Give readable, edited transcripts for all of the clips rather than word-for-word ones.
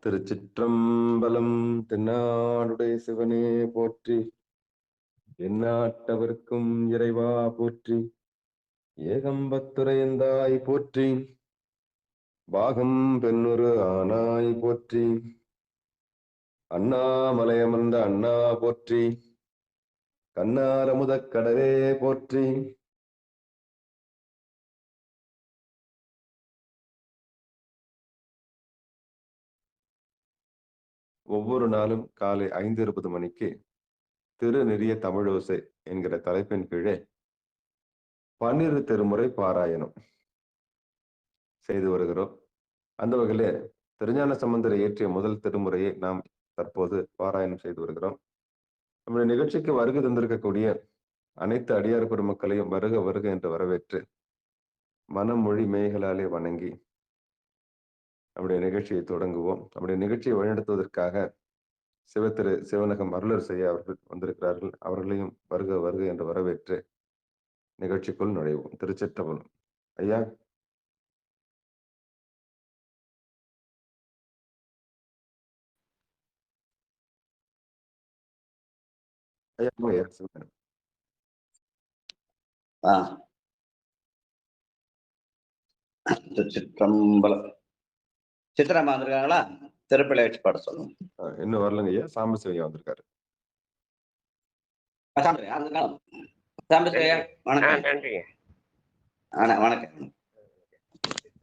திருச்சிற்றம்பலம். தென்னாடுடைய சிவனே போற்றி, எந்நாட்டவர்க்கும் இறைவா போற்றி, ஏகம்பத்துரையந்தாய் போற்றி, பாகம் பெண்ணுரு ஆனாய் போற்றி, அண்ணாமலையமர்ந்த அண்ணா போற்றி, கண்ணாரமுதக் கடலே போற்றி. ஒவ்வொரு நாளும் காலை 5:20 மணிக்கு திருநெறிய தமிழோசை என்கிற தலைப்பின் கீழே 12 திருமுறை பாராயணம் செய்து வருகிறோம். அந்த வகையிலே திருஞான சம்பந்தர் இயற்றிய முதல் திருமுறையை நாம் தற்போது பாராயணம் செய்து வருகிறோம். நம்முடைய நிகழ்ச்சிக்கு வருகை தந்திருக்கக்கூடிய அனைத்து அடியார் பெருமக்களையும் வருக வருக என்று வரவேற்று மனம் மொழி மேகலாலே வணங்கி நம்முடைய நிகழ்ச்சியை தொடங்குவோம். நம்முடைய நிகழ்ச்சியை வழிநடத்துவதற்காக சிவத்திரு சிவனகம் அருளர் செய்ய அவர்கள் வந்திருக்கிறார்கள். அவர்களையும் வருக வருக என்று வரவேற்று நிகழ்ச்சிக்குள் நுழைவோம். திருச்சிற்றம்பலம். ஐயா, ஐயா சிவனகம். திருச்சிற்றம்பலம். சித்திரமா வந்திருக்காங்களா? திருப்பிள்ளை வச்சு பாட சொல்லுங்க. இன்னும் வரலங்க ஐயா. சாம்பசிவையா வந்திருக்காரு.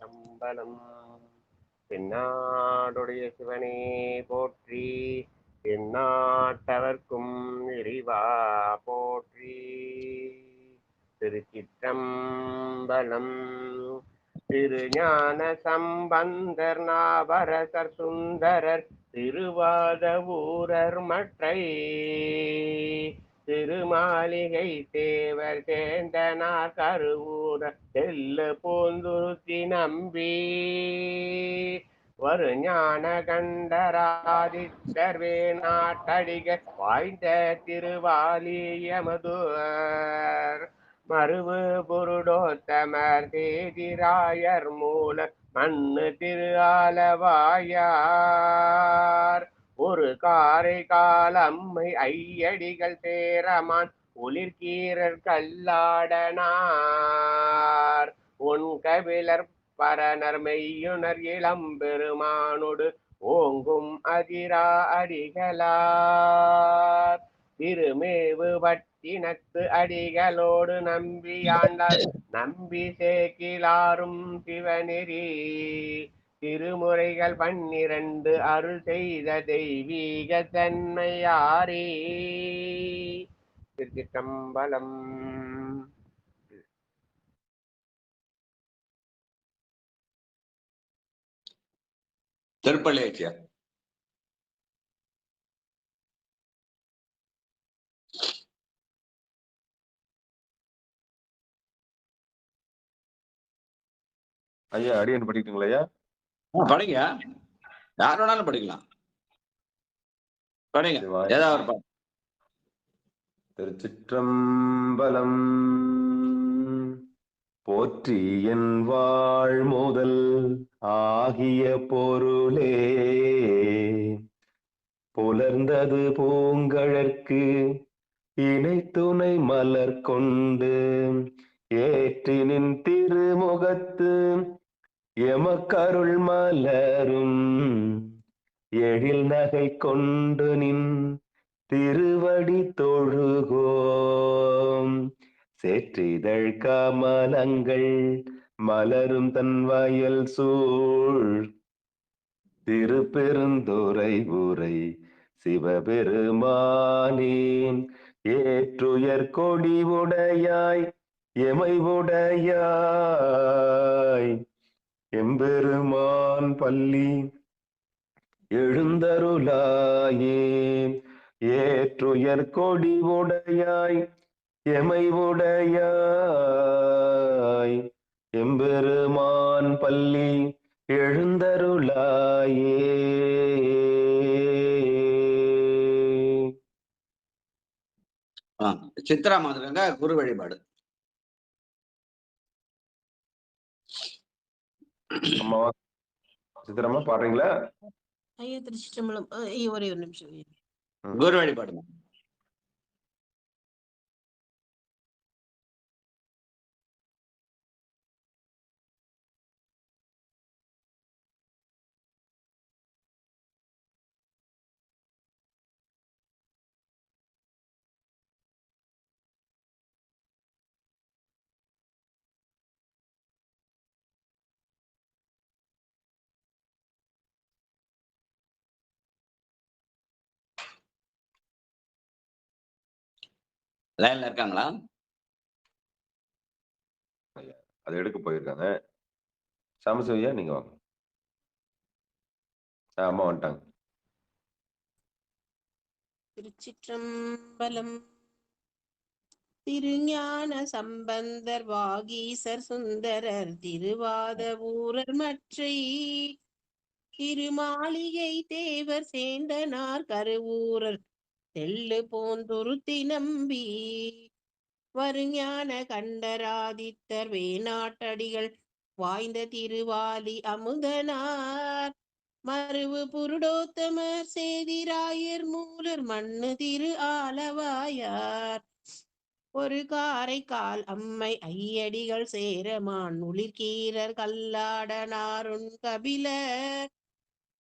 சம்பளம். தென்னாடுடைய சிவனே போற்றி, எந்நாட்டவர்க்கும் இறைவா போற்றி. திருச்சிற்றம்பலம். திருஞான சம்பந்தர் நாவரசர் சுந்தரர் திருவாத ஊரர் மற்றை திருமாளிகை தேவர் சேந்தனார் கருவூர செல்ல பூந்துருத்தி நம்பி ஒரு ஞான கண்டராதித்தர்வே நாட்டடிக வாய்ந்த திருவாலியமதுவர் மருவு புருடோத்தமர் தேதிராயர் மூல மண்ணு திரு ஆலவாயார் ஒரு காரை காலம்மை ஐயடிகள் சேரமான் ஒளிர்கீரர் கல்லாடனார் உன் கபிலர் பரனர் மெய்யுணர் இளம் பெருமானோடு ஓங்கும் அதிரா அடிகளார் திருமேவு பட்டினத்து அடிகளோடு நம்பியாண்டார் நம்பி சேக்கிலாரும் சிவநெறி திருமுறைகள் 12 அருள் செய்த தெய்வீக தன்மையாரே. திருச்சிற்றம்பலம். திருப்பள்ளி ஐயா, அடியன் படிக்கட்டுங்களா ஐயா? படிங்க. யார் வேணாலும் படிக்கலாம். படிங்க. ஏதாவது ஒரு திருச்சிற்றம்பலம். போற்றி என் வாழ் முதல் ஆகிய பொருளே புலர்ந்தது பூங்கழற்கு இணை துணை மலர் கொண்டு ஏற்றினின் திருமுகத்து எமக்கருள் மலரும் எழில் நகை கொண்டு நின் திருவடி தொழுகோம் சேற்றிதழ் கமலங்கள் மலரும் தன் வயல் சூழ் திருப்பெருந்துறை உரை சிவபெருமானேன் ஏற்றுயர் கொடி உடையாய் எமை உடையாய் எம்பெருமான் பள்ளி எழுந்தருளாயே ஏற்றுயர் கொடி உடையாய் எமை உடையாய் எம்பெருமான் பள்ளி எழுந்தருளாயே. சித்ரா மாதிரிங்க குரு வழிபாடு. அம்மாவா சித்திரமா பாடுறீங்களா? ஐயா திருச்சிற்றம்பலம். ஐயா ஒரே ஒரு நிமிஷம் ஐயா. குரு வழிபாடுமா. லைன்ல இருக்காங்களா? அது எடுக்க போயிருக்காங்க. சாமசிவையா நீங்க வாங்க. அம்மா வந்துட்டாங்க. திருச்சிற்றம்பலம். திருஞான சம்பந்தர் வாகீசர் சுந்தரர் திருவாத ஊரர் மற்றை திருமாளிகை தேவர் சேந்தனார் கருவூரர் தெள்ளு போந்துருத்தி நம்பி வருஞான கண்டராதித்தர் வேணாட்டடிகள் வாய்ந்த திருவாலி அமுதனார் மருவு புருடோத்தமர் சேதிராயர் மூலர் மண்ணு திரு ஆலவாயார் ஒரு காரைக்கால் அம்மை ஐயடிகள் சேரமான் ஒளிர்கீரர் கல்லாடனாருண் கபிலர்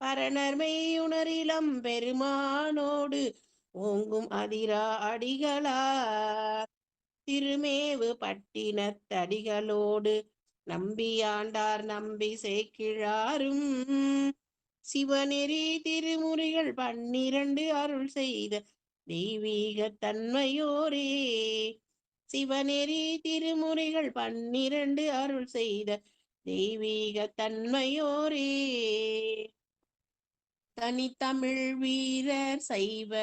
பரணர் மெய்யுணரிலம் பெருமானோடு ஓங்கும் அதிரா அடிகளார் திருமேவு பட்டினத்தடிகளோடு நம்பியாண்டார் நம்பி சேக்கிழாரும் சிவநெறி திருமுறைகள் 12 அருள் செய்த தெய்வீக தன்மையோரே. சிவநெறி திருமுறைகள் 12 அருள் செய்த தெய்வீக தன்மையோரே. தனித்தமிழ் வீரர் சைவ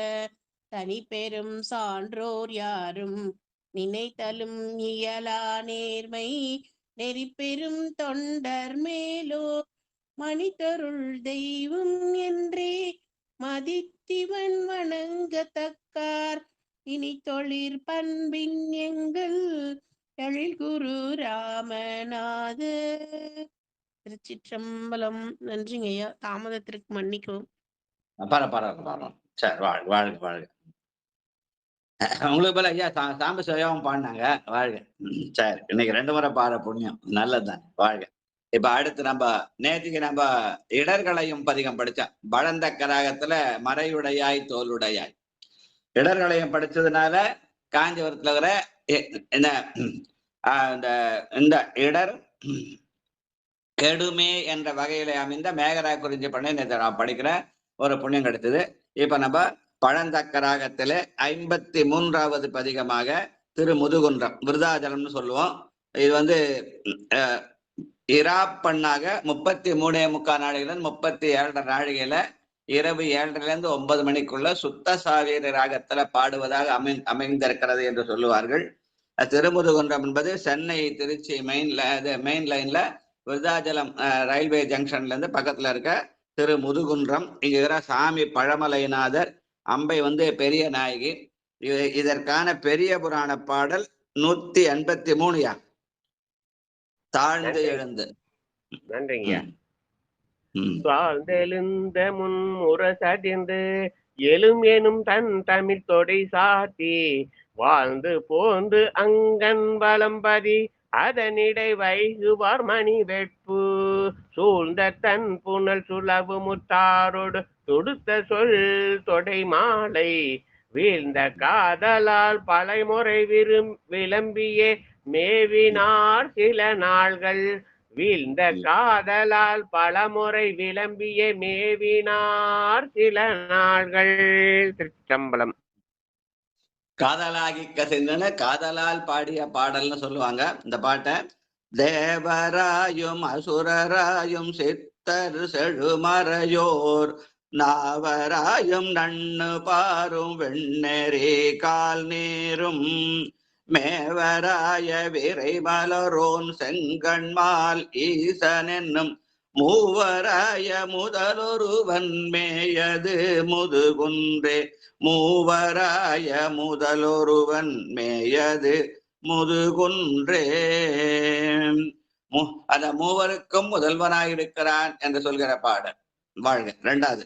தனி பெரும் சான்றோர் யாரும் நினைத்தலும் இயலா நேர்மை நெறிப்பெரும் தொண்டர் மேலோ மனிதருள் தெய்வம் என்றே மதித்திவன் வணங்கத்தக்கார் இனி தொழிற் பண்பின் எங்கள் எழில் குரு ராமநாத. திருச்சிற்றம்பலம். நன்றிங்க ஐயா, தாமதத்திற்கு மன்னிக்கவும். பரவாயில்ல. சரி, வாழ்க வாழ்க வாழ்க. உங்களுக்கு போல ஐயா சாம்ப சுயவும் பாடினாங்க. வாழ்க. சரி, இன்னைக்கு 2 முறை பாட புண்ணியம் நல்லதுதான். வாழ்க. இப்ப அடுத்து நம்ம நேற்றுக்கு நம்ம இடர்களையும் பதிகம் படிச்சோம். பழந்த கராகத்துல மறையுடையாய் தோலுடையாய். இடர்களையும் படிச்சதுனால காஞ்சிபுரத்துல இருக்கிற இந்த இடர் கெடுமே என்ற வகையில அமைந்த மேகரா குறிஞ்சி பண்ணி நேற்று நான் படிக்கிற ஒரு புண்ணியம் கிடைத்தது. இப்ப நம்ம பழந்தக்கராகத்திலே 53வது பதிகமாக திரு முதுகுன்றம் விருதாஜலம்னு சொல்லுவோம். இது இராப்பண்ணாக 33.75 நாழிகையில 37 நாழிகையில இரவு 7:30 9 மணிக்குள்ள சுத்த சாவீர ராகத்துல பாடுவதாக அமைந்திருக்கிறது என்று சொல்லுவார்கள். திருமுதுகுன்றம் என்பது சென்னை திருச்சி மெயின் லைன்ல விருதாச்சலம் ரயில்வே ஜங்ஷன்ல இருந்து பக்கத்துல இருக்க திரு முதுகுன்றம். இங்க இருக்கிற சாமி பழமலைநாதர், அம்பை பெரிய நாயகி. இதற்கான பெரிய புராண பாடல் 183. தாழ்ந்து எழுந்து. நன்றிங்க. தாழ்ந்தெழுந்த முன்முரசடிந்து எழும் எனும் தன் தமிழ் தொடை சாத்தி வாழ்ந்து போந்து அங்கன் வளம்பதி அதனிடை வைகுவார் மணி வெட்பு சூழ்ந்த தன் புனல் சுளவு முத்தாரோடு தொடுத்த சொல் தொடை மாலை வீழ்ந்த காதலால் பலைமுறை விளம்பியே மேவினார் சில நாள்கள் வீழ்ந்த காதலால் பலமுறை விளம்பிய மேவினார் சில நாள்கள். திருச்சம்பலம். காதலாகி கசிந்தன காதலால் பாடிய பாடல்னு சொல்லுவாங்க இந்த பாட்டை. தேவராயும் அசுரராயும் சித்தர் செழுமறையோர் நாவராயும் நன்னு பாரும் வெண்ணெறி கால் நீரும் மேவராய விரைமலரோன் செங்கண்மால் ஈசன் என்னும் மூவராய முதலொருவன் மேயது முதுகுன்றே மூவராய முதலொருவன் மேயது முதுகுன்றே. அந்த மூவருக்கும் முதல்வனாயிருக்கிறான் என்று சொல்கிற பாடல். வாழ்க. 2வது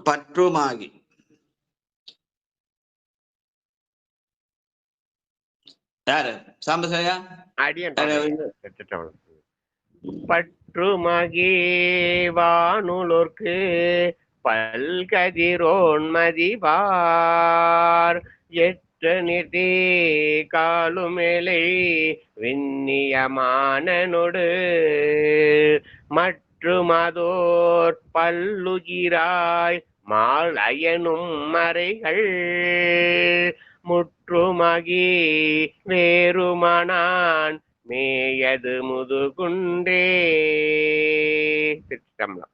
பற்றுமாகி. யாரு சாம்பசையா? அடியன் பற்றுமகி வானுலோர்க்கு பல்கதிரோன்மதிபார் எற்ற நிதி காலுமேலை விண்ணியமானனொடு மற்றுமதோர் பல்லுகிராய் மால் அயனும் மறைகள் முற்றுமகி வேறுமானான் மேயது முதுகுன்றே. சித்தம்லாம்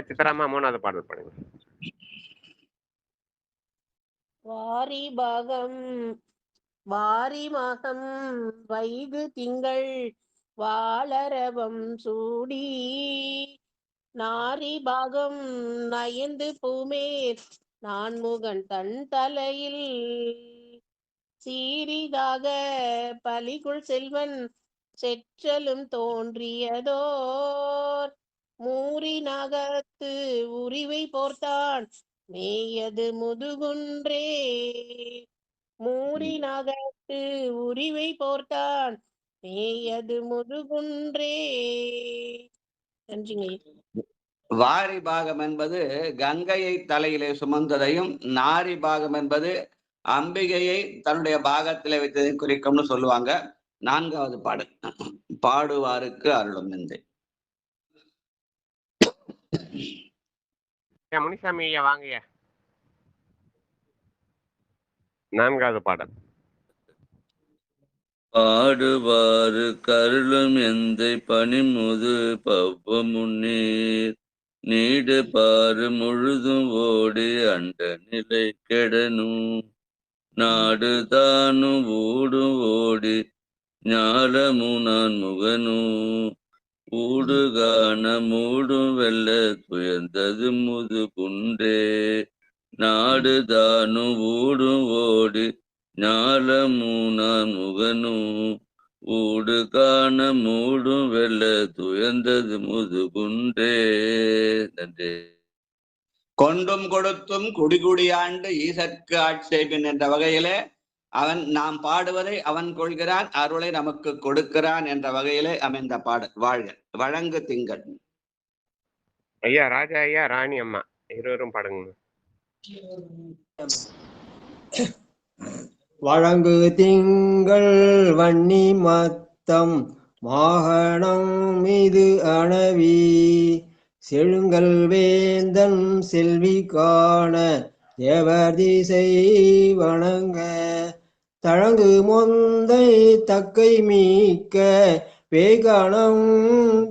சித்தராமா 3வது பாடல் பாடுங்க. வாரி பாகம் வாரி மாகம் வைகு திங்கள் வாளரவம் சூடி நாரி பாகம் நயந்து பூமேர் நான்முகன் தன் தலையில் சீரிதாக பலிகுள் செல்வன் செற்றலும் தோன்றியதோர் மூரி நாகத்து உரிவை போர்த்தான் மேயது முதுகுன்றே. மூரி நாகத்து உரிவை போர்த்தான் மேயது முதுகுன்றே. நன்றிங்க. வாரி பாகம் என்பது கங்கையை தலையிலே சுமந்ததையும், நாரி பாகம் என்பது அம்பிகையை தன்னுடைய பாகத்திலே வைத்ததையும் குறிக்கும்னு சொல்லுவாங்க. 4வது பாடல் பாடுவாருக்கு அருளும் எந்தை. முனிசாமி ஐயா வாங்கய்யா. 4வது பாடல் பாடுவாரு கருளும் எந்தை பனிமுது பவ்வ முன்னீர் நீடு பாரு முழுதும் ஓடி அண்ட நிலை கெடனும் நாடுதானும் ஊடும் ஓடி ஞாலமும் நான் முகனும் ஊடுகான மூடும் வெள்ள துயர்ந்தது முதுகுன்றே நாடுதானும் ஊடும் ஓடி ஞாலமும் நான் முகனும் ஊடு காண மூடும் வெள்ள துயர்ந்தது முதுகுன்றே. நன்றி. கொண்டும் கொடுத்தும் குடிகுடியாண்டு ஈசற்கு ஆட்சேபின் என்ற வகையிலே அவன் நாம் பாடுவதை அவன் கொள்கிறான், அருளை நமக்கு கொடுக்கிறான் என்ற வகையிலே அமைந்த பாடல். வாழ்க வழங்கு திங்கள். ஐயா ராஜா ஐயா ராணி அம்மா இருவரும் பாடுங்க. வழங்கு திங்கள் வன்னி மத்தம் மாகணம் மீது அணவி செழுங்கல் வேந்தன் செல்வி காண தேவர் திசை வணங்க தழங்கு மொந்தை தக்கை மீக்க பேகணம்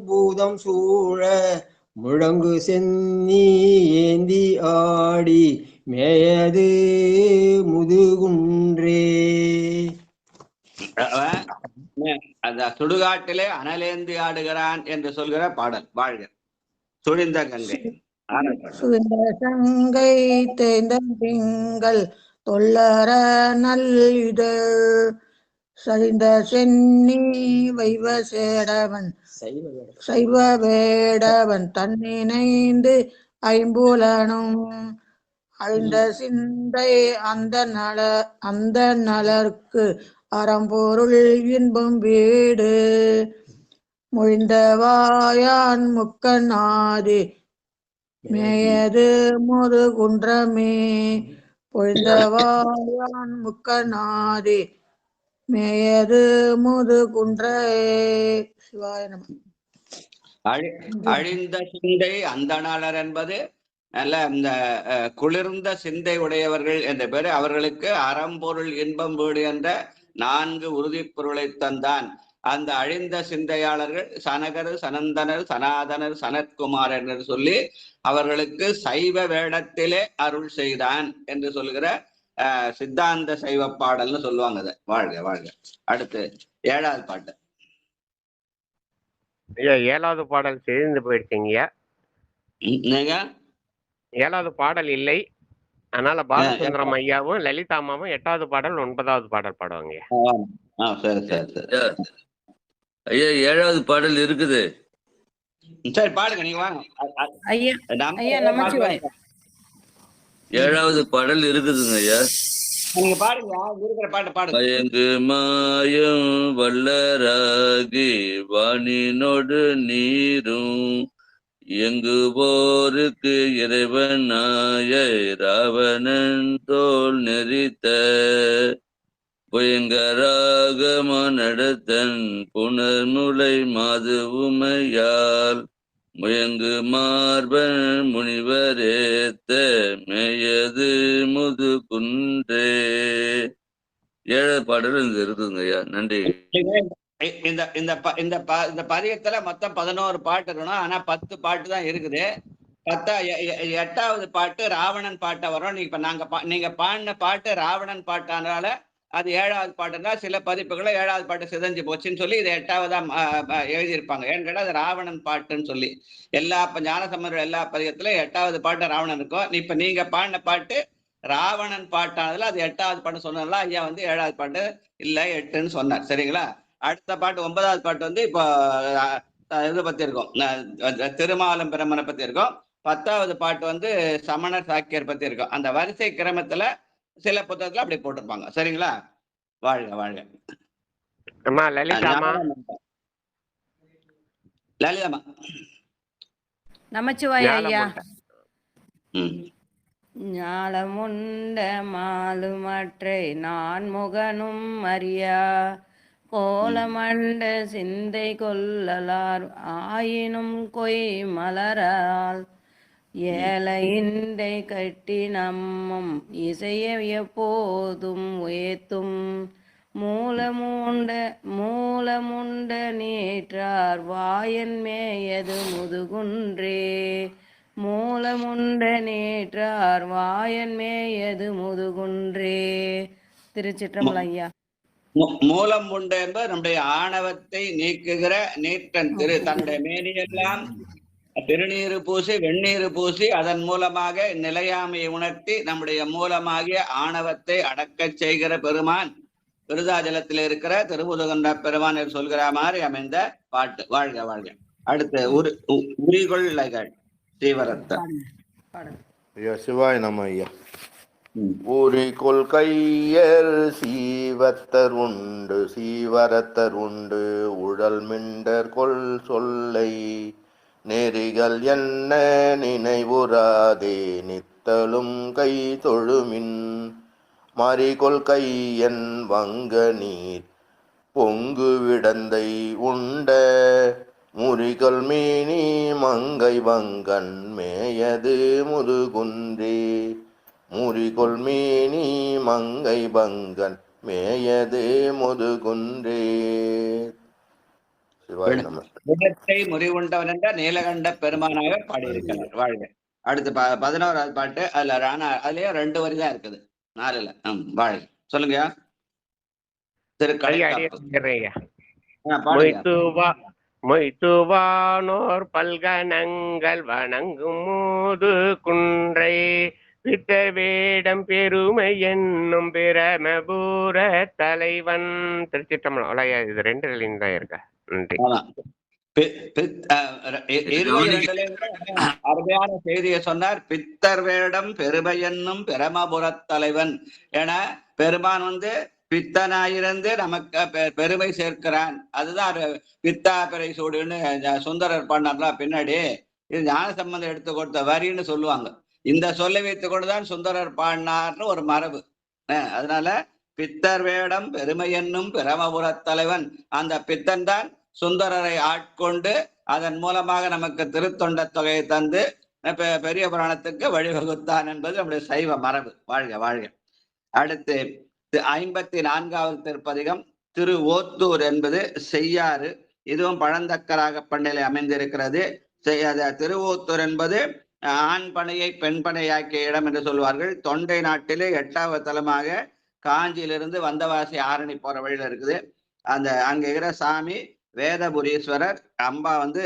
பூதம் சூழ முழங்கு சென்னி ஏந்தி ஆடி மேயது முதுகுன்றே. அந்த சுடுகாட்டிலே அனலேந்தி ஆடுகிறான் என்று சொல்கிற பாடல். வாழ்க சுழிந்த கங்கை. சுழிந்த கங்கை தேய்ந்த திங்கள் தொல்லற நல்லிதழ் சரிந்த சென்னி வைவ சேடவன் சைவ வேடவன் தன்னிணைந்து ஐம்புலனும் அழிந்த சிந்தை அந்த நலர்க்கு அறம்பொருள் இன்பம் வீடு மொழிந்த வாயான் முக்கநாதி மேயது முதுகுன்றமே பொழிந்த வாயான் முக்கநாதி மேயது முதுகுன்றே. சிவாய நம. அழிந்த சிந்தை அந்தணர் என்பது நல்ல இந்த குளிர்ந்த சிந்தை உடையவர்கள் என்ற பேரு. அவர்களுக்கு அறம்பொருள் இன்பம் வீடு என்ற 4 உறுதிப் பொருளை தந்தான். அந்த அழிந்த சிந்தையாளர்கள் சனகர், சனந்தனர், சனாதனர், சனத்குமார் என்று சொல்லி அவர்களுக்கு சைவ வேடத்திலே அருள் செய்தான் என்று சொல்கிற சித்தாந்த சைவ பாடல்னு சொல்லுவாங்க. அதை வாழ்க வாழ்க. அடுத்து 7வது பாட்டு. ஐயா 7வது பாடல் சேர்ந்து போயிடுச்சுங்கய்யா. 7வது பாடல் இல்லை. அதனால பாலசுந்தரம் ஐயாவும் லலிதா அம்மாவும் 8வது பாடல் 9வது பாடல் பாடுவாங்க. ஐயா 7வது பாடல் இருக்குது. சரி பாடுங்க, நீங்க வாங்க. ஐயா நமச்சிவாயம் 7வது பாடல் இருக்குதுங்க ஐயா. நீங்க பாடுங்க, இருக்கிற பாட்டு பாடுங்க. மயங்கு மாயம் வல்லராகி வானினோடு நீரும் எங்கு போருக்கு இறைவனாய ராவணன் தோல் நெறித்த பயங்கராகம நடத்தன் புனர்முலை மாது உமையால் முயங்கு மார்பன் முனிவரேத்த மேயது முது குன்றே. 7வது பாடல் இந்த இருக்குங்க ஐயா. நன்றி. இந்த இந்த இந்த இந்த பதியத்துல மொத்தம் 11 பாட்டு இருக்கணும். ஆனா 10 பாட்டு தான் இருக்குது. 8வது பாட்டு ராவணன் பாட்டை வரும். இப்ப நீங்க பாடின பாட்டு ராவணன் பாட்டானால அது 7வது பாட்டுனா சில பதிப்புகளை 7வது பாட்டு சிதைஞ்சு போச்சுன்னு சொல்லி இது 8வதா எழுதியிருப்பாங்க. ஏன்னு கேட்டா அது ராவணன் பாட்டுன்னு சொல்லி எல்லா ஞானசம்பந்தர் எல்லா பதிகத்திலும் 8வது பாட்டு ராவணன் இருக்கும். இப்ப நீங்க பாடின பாட்டு ராவணன் பாட்டானதுல அது 8வது பாட்டு சொன்னதுல ஐயா வந்து 7வது பாட்டு இல்ல 8ன்னு சொன்னார். சரிங்களா? அடுத்த பாட்டு 9வது பாட்டு வந்து இப்போ இதை பத்தி இருக்கும், திருமாலம் பிரம்மனை பத்தி இருக்கும். 10வது பாட்டு வந்து சமணர் சாக்கியர் பத்தி இருக்கும். அந்த வரிசை கிரமத்துல சில புத்தகத்துல அப்படி போட்டிருப்பாங்க. சரிங்களா? வாழ்க வாழ்க. லலிதாமா லலிதாமா நமச்சிவாய ஐயா. ஞாலமுண்ட மாலுமற்றை நான் முகனும் அறியா கோலமண்ட சிந்தை கொள்ளலார் ஆயினும் கொய் மலரால் ஏழையின்றை கட்டி நம்மும் இசைய எப்போதும் உயர்த்தும் மூலமுண்ட நீற்றார் வாயன் மேயது முதுகுன்றே. மூலமுண்ட நீற்றார் வாயன் மேயது முதுகுன்றே. திருச்சிற்றம்பலம் ஐயா. மூலம் உண்டு என்பது நம்முடைய ஆணவத்தை நீக்குகிற நீற்றன் தன்னுடைய மேனியெல்லாம் திருநீறு பூசி வெந்நீர் பூசி அதன் மூலமாக நிலையாமையை உணர்த்தி நம்முடைய மூலமாகிய ஆணவத்தை அடக்க செய்கிற பெருமான் விருதாஜலத்தில் இருக்கிற திருமுதுகண்ட பெருமான் என்று சொல்கிற மாதிரி அமைந்த பாட்டு. வாழ்க வாழ்க. அடுத்து உரிகொள்ளைகள் சீவரத்தன். ஐயா சிவாய் நம்ம ஐயா. ஊரி கொள்கையர் சீவத்தர் உண்டு சீவரத்தர் உண்டு உழல் மிண்டர் கொள் சொல்லை நெறிகள் என்ன நினைவுறாதே நித்தலும் கை தொழுமின் மறிகொள் கையன் வங்க நீர் பொங்கு விடந்தை உண்ட முறிகள் மீனி மங்கை வங்கன் மேயது முதுகுன்றே. முறிகொள் மீனி மங்கை வங்கன் மேயது முதுகுன்றே. விடத்தை முறிவுண்டவன் என்ற நீலகண்ட பெருமானாக பாடியிருக்கிறார். வாழ்க. அடுத்து 11வது பாட்டு. அதுலயே 2 வரி தான் இருக்குது, 4ல. வாழ்க. சொல்லுங்க. மொய்த்துவானோர் பல்கணங்கள் வணங்கும் மூது குன்றை வித்த வேடம் பெருமை என்னும் பிரமபூர தலைவன். திருச்சிற்றம்பலம். இது 2 தான் இருக்கா? நன்றி. அருமையான செய்தியை சொன்னார். பித்தர் வேடம் பெருமை என்னும் பிரமபுர தலைவன் என பெருமான் வந்து பித்தனாயிருந்து நமக்கு பெருமை சேர்க்கிறான். அதுதான் பித்தா பிறை சூடுன்னு சுந்தரர் பண்ணார்ல பின்னாடி. இது ஞானசம்பந்தம் எடுத்து கொடுத்த வரின்னு சொல்லுவாங்க. இந்த சொல்லை வைத்துக் கொண்டுதான் சுந்தரர் பாடினார்னு ஒரு மரபு. அதனால பித்தர் வேடம் பெருமை என்னும் பிரமபுர தலைவன், அந்த பித்தன் தான் சுந்தரரை ஆட்கொண்டு அதன் மூலமாக நமக்கு திருத்தொண்ட தொகையை தந்து பெரிய புராணத்துக்கு வழிவகுத்தான் என்பது நம்முடைய சைவ மரபு. வாழ்க வாழ்க. அடுத்து 54வது திருப்பதிகம் திரு ஓத்தூர் என்பது செய்யாறு. இதுவும் பழந்தக்கராக பண்ணையில அமைந்திருக்கிறது. திருவோத்தூர் என்பது ஆண் பனையை பெண் பனையாக்கிய இடம் என்று சொல்வார்கள். தொண்டை நாட்டிலே 8வது தலமாக காஞ்சியிலிருந்து வந்தவாசி ஆரணி போற வழியில இருக்குது. அங்க இருக்கிற சாமி வேதபுரீஸ்வரர், அம்பா வந்து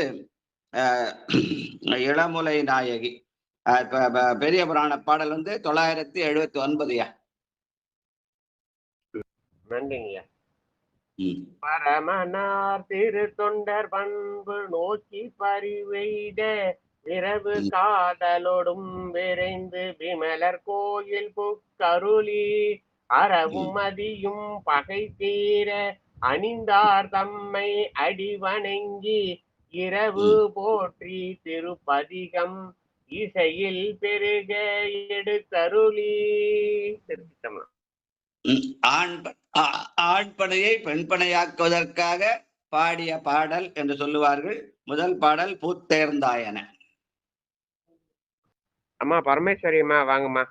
இளமுலை நாயகி. பெரிய புராண பாடல் வந்து 979. நன்றிங்கய்யா. பரமனார் திரு தொண்டர் பண்பு நோக்கி பரிவெய்த இரவு காதலோடும் விரைந்து விமலர் கோயில் புக்கருளி அறவும் மதியும் பகை தீர அணிந்தார் தம்மை அடிவணங்கி இரவு போற்றி திருப்பதிகம் இசையில் பெருக எடுத்தருளி. திருச்சிட்டம்பலம். ஆண்பனையை பெண்பனையாக்குவதற்காக பாடிய பாடல் என்று சொல்லுவார்கள். முதல் பாடல் பூத்தேர்ந்தாயன. அம்மா பரமேஸ்வரி அம்மா வாங்கம்மா.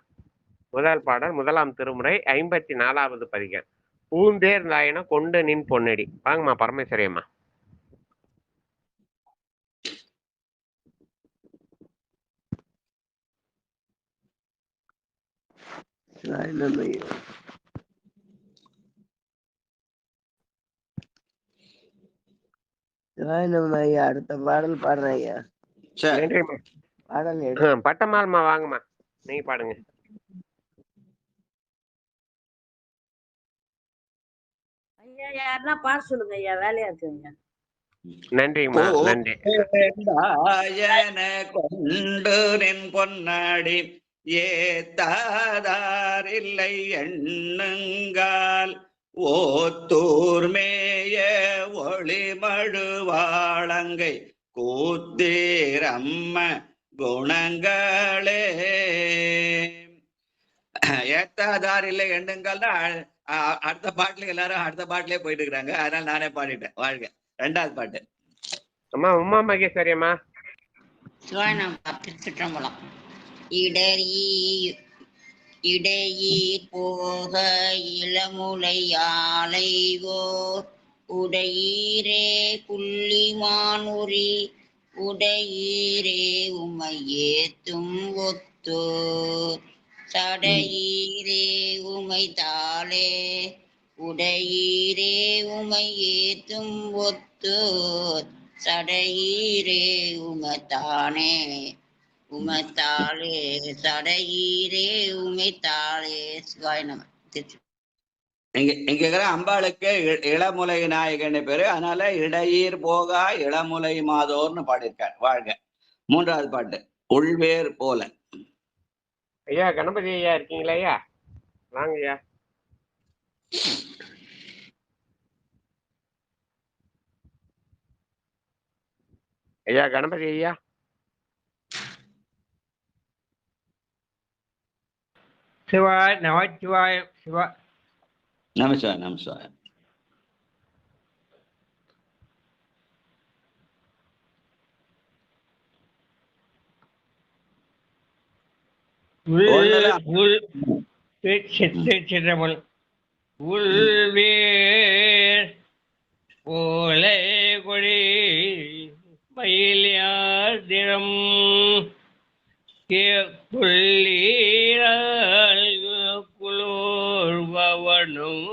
முதல் பாடல் முதலாம் திருமுறை 54வது பதிகம். பூந்தேர்ந்தாயன கொண்டு நின் பொன்னடி. வாங்கம்மா பரமேஸ்வரி அம்மா. அடுத்த பாடல் பாடுறேன் ஐயா. பாடல் பட்டமால்மா வாங்கம்மா, நீங்க பாடுங்க. ஐயா யாருன்னா பாட சொல்லுங்க ஐயா, வேலையா இருக்குங்க. நன்றிங்கம்மா, நன்றி. கொண்டு நின் பொன்னாடி ஏத்தாதார் இல்லை எண்ணுங்கால் ஓத்தூர்மேய ஒளிமழுவாளங்கை கூத்தீரம்ம குணங்களே. ஏத்தாதார் இல்லை எண்ணுங்கள்னா அடுத்த பாட்டுல எல்லாரும் அடுத்த பாட்டிலே போயிட்டு இருக்கிறாங்க. அதனால நானே பாடிட்டேன். வாழ்க. 2வது பாட்டு. அம்மா உமா மகேஸ்வரி அம்மா. திருச்சிற்றம்பலம். இடையீர் போக இளமுலையாளைவோர் உடையீரே புள்ளிமானுரி உடையீரே உமையேத்தும் ஒத்தோர் சடையீரே உமைதாளே உடையீரே உமையேத்தும் ஒத்தோர் சடையீரே உமத்தானே உமத்தாளே சடையீரே உமைத்தாளே. சிவாய நம. இங்க இருக்கிற அம்பாளுக்கு இளமுலை நாயகன்னு பேரு. அதனால இடையீர் போகா இளமுலை மாதோர்னு பாடியிருக்கார். வாழ்க. 3வது பாட்டு உள்வேர் போல. ஐயா கணபதி ஐயா இருக்கீங்களா ஐயா? வாங்க ஐயா. ஐயா கணபதி ஐயா. சிவாய் நமச்சிவாய. சிவா நமசிவாய நமசிவாய. சிற்றம்பலம். உள்வேர் போலே கொடி மயிலியாதிரம் குளோர்வனும்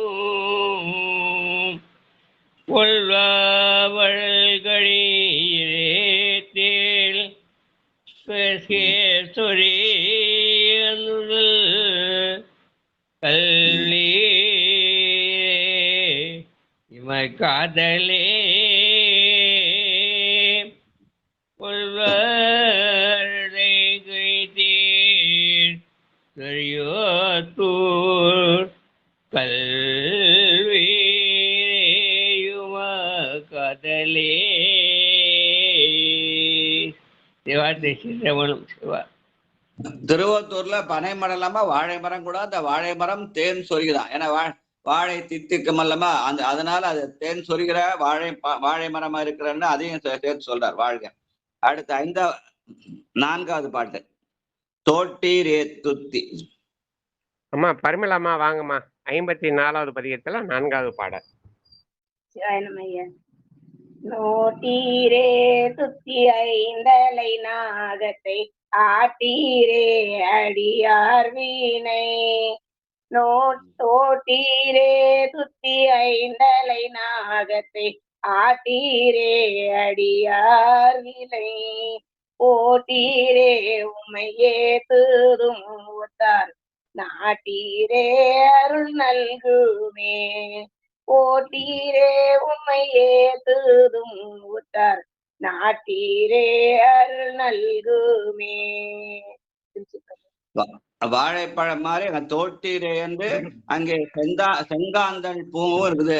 கொள்வழ்கழியிரேத்தேல் சொரே கல்லி இமை காதலே பெரியோத்தூர் கல்வியுமா காதலே. சிவா சிவா. திருவத்தூர்ல பனை மரம் இல்லாம வாழை மரம் கூட. அந்த வாழை மரம் தேன் சொருகிதான். ஏன்னா வாழை தித்திக்கும் அல்லமா, அதனால அது தேன் சொருகிற வாழை மரமா இருக்கிறன்னு அதையும் சேர்த்து சொல்றார். வாழ்க. அடுத்த 4வது பாட்டு தோட்டீரே துத்தி. அம்மா பரிமளாம்மா வாங்கம்மா. 54வது பதிகத்துல 4வது பாடல். நோட்டீரே துத்தி ஐந்தலை நாகத்தை ஆட்டீரே அடியார் வீணை. தோட்டீரே துத்தி ஐந்தலை நாகத்தை ஆட்டீரே அடியார் விலை. ஓட்டீரே உமையே தூதும் ஊத்தார் நாட்டீரே அருள் நல்குமே. ஓட்டீரே உமையே தூதும் ஊத்தார் நாட்டீரே அருள் நல்குமே. வாழைப்பழம் மாதிரி அங்க தோட்டீரை என்று அங்கே செங்காந்தள் பூவும் இருக்குது.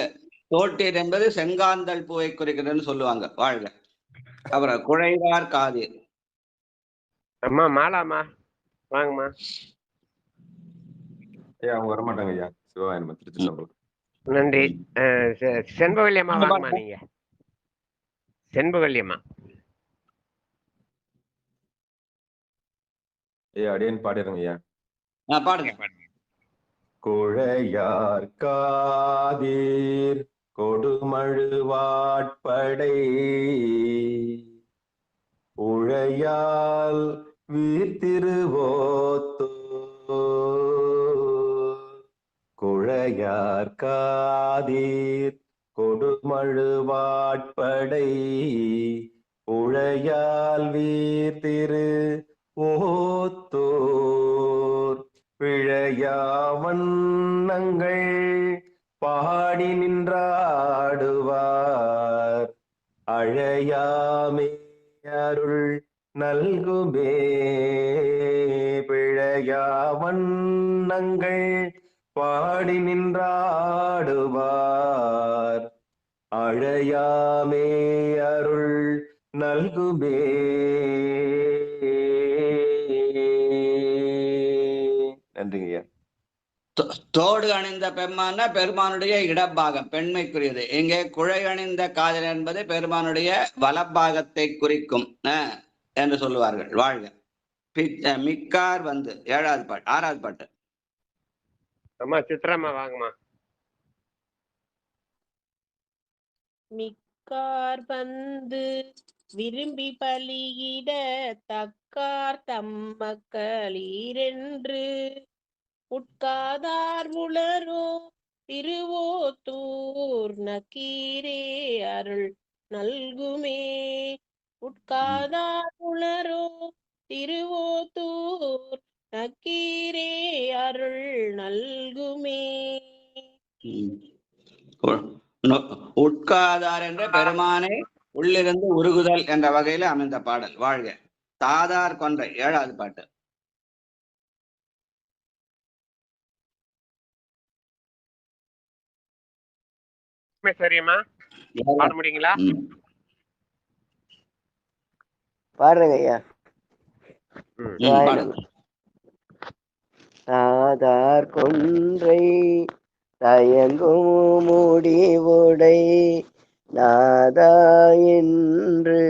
தோட்டீர் என்பது செங்காந்தள் பூவை குறிக்கிறதுன்னு சொல்லுவாங்க. வாழ்க. அப்புறம் குழைவார் காதீர். அம்மா மாலாமா வாங்கம்மா. ஐயா அவங்க வரமாட்டாங்க ஐயா. சிவாயன்மா திருச்சிற்றம்பலம். நன்றி. செண்பகவல்லியம்மா வாங்கம்மா. நீங்க செண்பகவல்லியம்மா. ஐயா அடியன் பாடிடுங்க ஐயா. பாடுங்க. குழையார் காதீர் கொடுமழுவாட்படை உழையால் வீர்த்திருவோத்தோ குழையார் காதீர் கொடுமழுவாட்படை உழையால் வீர்த்திரு ஓத்தோர் பிழையாவண்ணங்கள் பாடி நின்றாடுவார் அழையாமே அருள் நல்குமே. பிழையாவண்ணங்கள் பாடி நின்றாடுவார் அழையாமே அருள் நல்குமே. நன்றிங்க. தோடு அணிந்த பெம்மான்னா பெருமானுடைய இடப்பாகம், பெண்மைக்குரியது. இங்கே குழை அணிந்த காதல் என்பது பெருமானுடைய வலப்பாகத்தை குறிக்கும் என்று சொல்லுவார்கள். வாழ்க. மிக்கார் வந்து 7வது பாட்டு 6வது பாட்டு. அம்மா சித்ராம்மா வாங்கம்மா. மிக்கார் வந்து விரும்பி பலியிட தக்கார் தம்மக்களீரென்று உட்காதார் உளரோ திருவோத்தூர் நக்கீரே அருள் நல்குமே. உட்காதார் உளரோ திருவோத்தூர் நக்கீரே அருள் நல்குமே. உட்காதார் என்ற பெருமானை உள்ளிருந்து உருகுதல் என்ற வகையில அமைந்த பாடல். வாழ்க. தாதார் கொன்றை 7வது பாட்டு. சரிம்மா பாட முடியுங்களா? பாடுறேங்க ஐயா. தாதார் கொன்றை தயங்கும் முடிவுடை நாதா என்று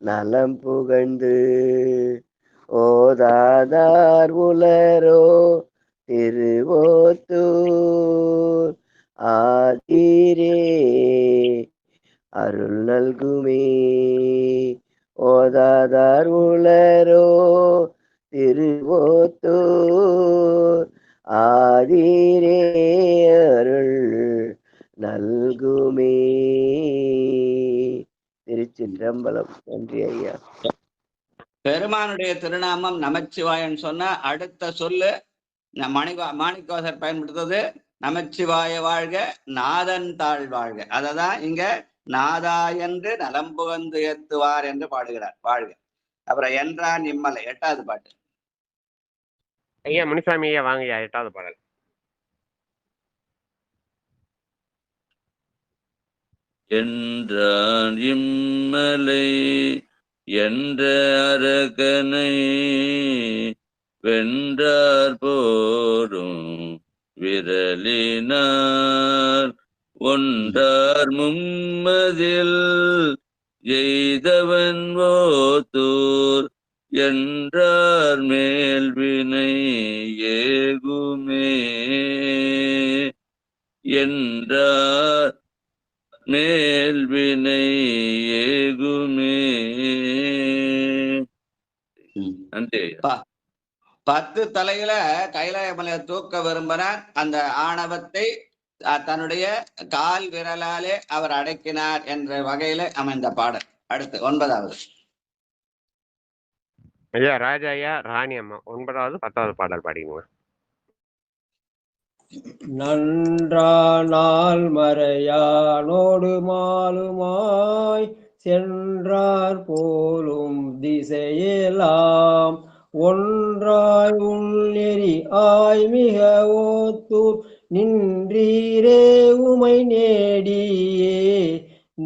நலம் புகழ்ந்து ஓதாதார் உலரோ திருவோத்தூர் ஆதீரே அருள் நல்குமே. ஓதாதார் உலரோ திருவோத்தூர் ஆதீரே அருள் நல்குமே. திருச்சிற்றம்பலம். நன்றி ஐயா. பெருமானுடைய திருநாமம் நமச்சிவாயன் சொன்ன அடுத்த சொல்லு மாணிக்கவாசர் பயன்படுத்துறது நமச்சிவாய வாழ்க நாதன் தாழ் வாழ்க. அததான் இங்க நாதா என்று நலம்புகந்து ஏத்துவார் என்று பாடுகிறார். வாழ்க. அப்புறம் என்றார் நிம்மலை 8வது பாட்டு. ஐயா முனிசாமி ஐயா வாங்க ஐயா. 8வது பாடல். என்றான் இம்மலை என்ற அரகனை வென்றார் போரும் விரலினார் ஒன்றார் மும்மதில் எய்தவன் ஓத்தூர் என்றார் மேல்வினை ஏகுமே. என்றார் மேல்வினை ஏகுமே. நன்றி. 10 தலையில கைலாய மலையை தூக்க விரும்பினார். அந்த ஆணவத்தை தன்னுடைய கால் விரலாலே அவர் அடக்கினார் என்ற வகையில அமைந்த பாடல். அடுத்து 9வது. ஐயா ராஜா ஐயா ராணி அம்மா 9வது 10வது பாடல் பாடிங்க. நன்றானால் மறையானோடு மாலுமாய் சென்றார் போலும் திசையெல்லாம் ஒன்றாய் உள்நெறி ஆய்மிக ஓத்தூர் நின்றீரே உமை நேடியே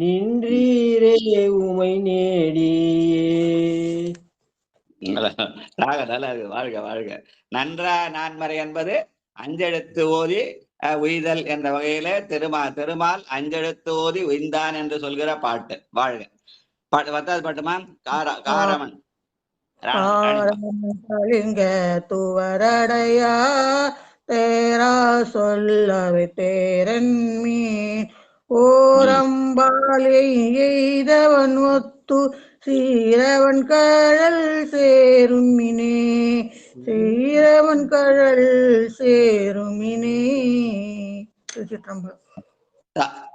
நின்றீரே உமை நேடியே. நல்லா இருக்கு. வாழ்க வாழ்க. நன்றா நான்மறை என்பது அஞ்செழுத்து ஓதி உய்தல் என்ற வகையில திருமால் அஞ்செழுத்து ஓதி உய்ந்தான் என்று சொல்கிற பாட்டு. வாழ்க. பாட்டு 10வது பாட்டுமா? காரமன் கலிங்க துவரடையா தேரா சொல்லவை தேரன்மீன் ஓரம்பாலை எய்தவன் ஒத்து சீரவன் கழல் சேருமினே சீரவன் கழல் சேருமினே.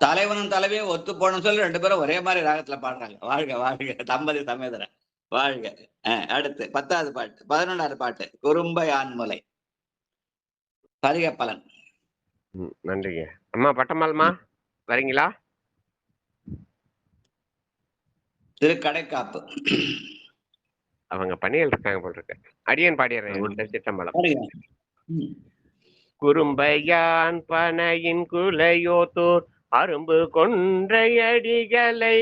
தலைவனும் தலைவியும் ஒத்து போனோம்னு சொல்லி 2 பேரும் ஒரே மாதிரி ராகத்துல பாடுறாங்க. வாழ்க வாழ்க. தம்பதி சமேதர வாழ்க. அடுத்து 10வது பாட்டு. 11வது பாட்டு குறும்பை ஆண்முலை பதிக பலன். நன்றிங்க. அம்மா பட்டம்மாள்மா வரீங்களா? திருக்கடைக்காப்பு அவங்க பணிகள் இருக்காங்க போல் இருக்கு. அடியன் பாடிடுறேன். சிற்றம்பலம். குறும்பையான் பனையின் குலையோத்தோர் அரும்பு கொன்றையடிகளை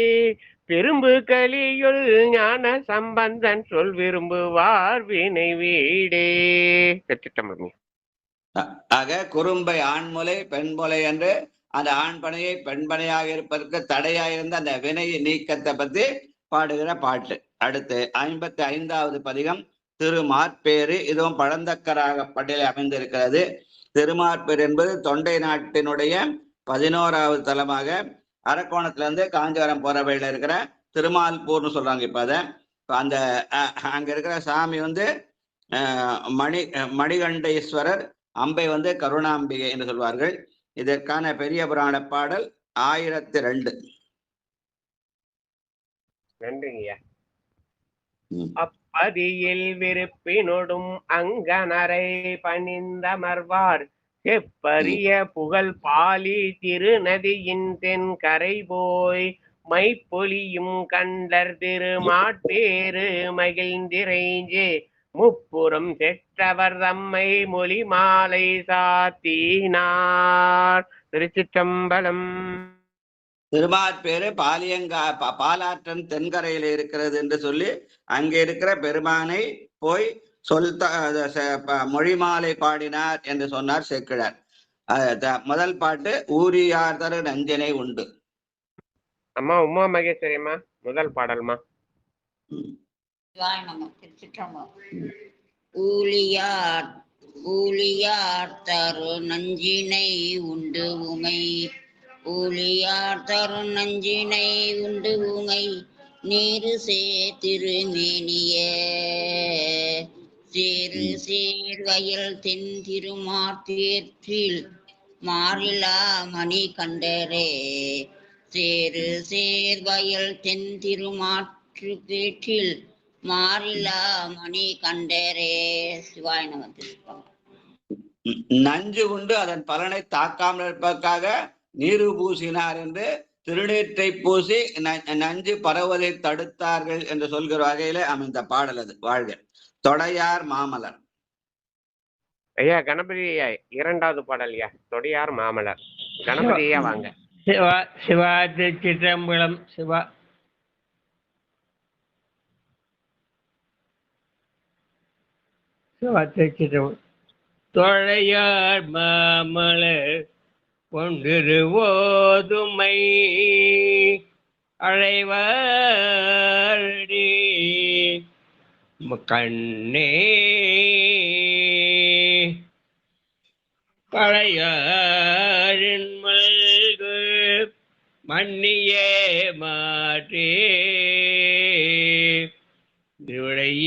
பெரும்பு கலியுள் ஞான சம்பந்தன் சொல் விரும்புவார் வினை வீடே. சிற்றம்பலம். ஆக குறும்பை ஆண்முலை பெண்முலை என்று அந்த ஆண் பனையை பெண்பனையாக இருப்பதற்கு தடையாயிருந்த அந்த வினை நீக்கத்தை பத்தி பாடுகிற பாட்டு. அடுத்து 55வது பதிகம் திருமாற்பேறு. இதுவும் பழந்தக்கராக பட்டியலில் அமைந்திருக்கிறது. திருமாற்பேறு என்பது தொண்டை நாட்டினுடைய 11வது தலமாக அரக்கோணத்திலிருந்து காஞ்சிபுரம் போற வழியில இருக்கிற திருமால்பூர்னு சொல்றாங்க. இப்ப அதை அந்த அங்க இருக்கிற சாமி மணிகண்டேஸ்வரர், அம்பை கருணாம்பிகை என்று சொல்வார்கள். இதற்கான பெரிய புராண பாடல் 1002. நன்றிங்கய்யா. அப்பதியில் விருப்பினொடும் அங்கனரை பணிந்தமர்வார் செப்பரிய புகழ் பாலி திருநதியின் தென்கரை போய் மைப்பொலியும் கண்டர் திருமாட்டேறு மகிழ்ந்திரைஞ்சே முப்புறம் செற்றவர் தம்மை மொழி மாலை சாத்தினார். திருச்சிற்றம்பலம். திருமாற்பேரு பாலாற்றன் தென்கரையில இருக்கிறது என்று சொல்லி அங்கே இருக்கிற பெருமானை போய் மொழிமாலை பாடினார் என்று சொன்னார் சேக்கிழார். முதல் பாட்டு ஊரியார் தரு நஞ்சினை உண்டு. அம்மா உமா மகேஸ்வரி அம்மா முதல் பாடல்மா. ஊழியார் தரு நஞ்சினை உண்டு உமை ஊழியார் தரு நஞ்சினை உண்டு உமை நீரு திருமேனிய சேரு சேர்வயல் தென் திருமாற்றேற்றில் மாறிலா மணி கண்டரே சேரு சேர்வயல் தென் திருமாற்று பேற்றில் மாறிலா மணி கண்டரே. சிவாய நம. நஞ்சு உண்டு அதன் பலனை தாக்காமல் இருப்பதற்காக நீரு பூசினார் என்று திருநீற்றை பூசி நஞ்சு பரவதை தடுத்தார்கள் என்று சொல்கிற வகையில அமைந்த பாடல் அது. வாழ்க. தொடையார் மாமலர். ஐயா கணபதி ஐயா 2வது பாடல் ஐயா. தொடையார் மாமலர். கணபதி ஐயா வாங்க. சிவா சிவா திருச்சிற்றம்பலம். சிவா சிவா திருச்சிற்றம்பலம். தொடையார் மாமலர் கொண்டிருவோதுமை அழைவாரடி கண்ணே பழையாரின் மல்கு மன்னியே மாற்றே திருடையுமை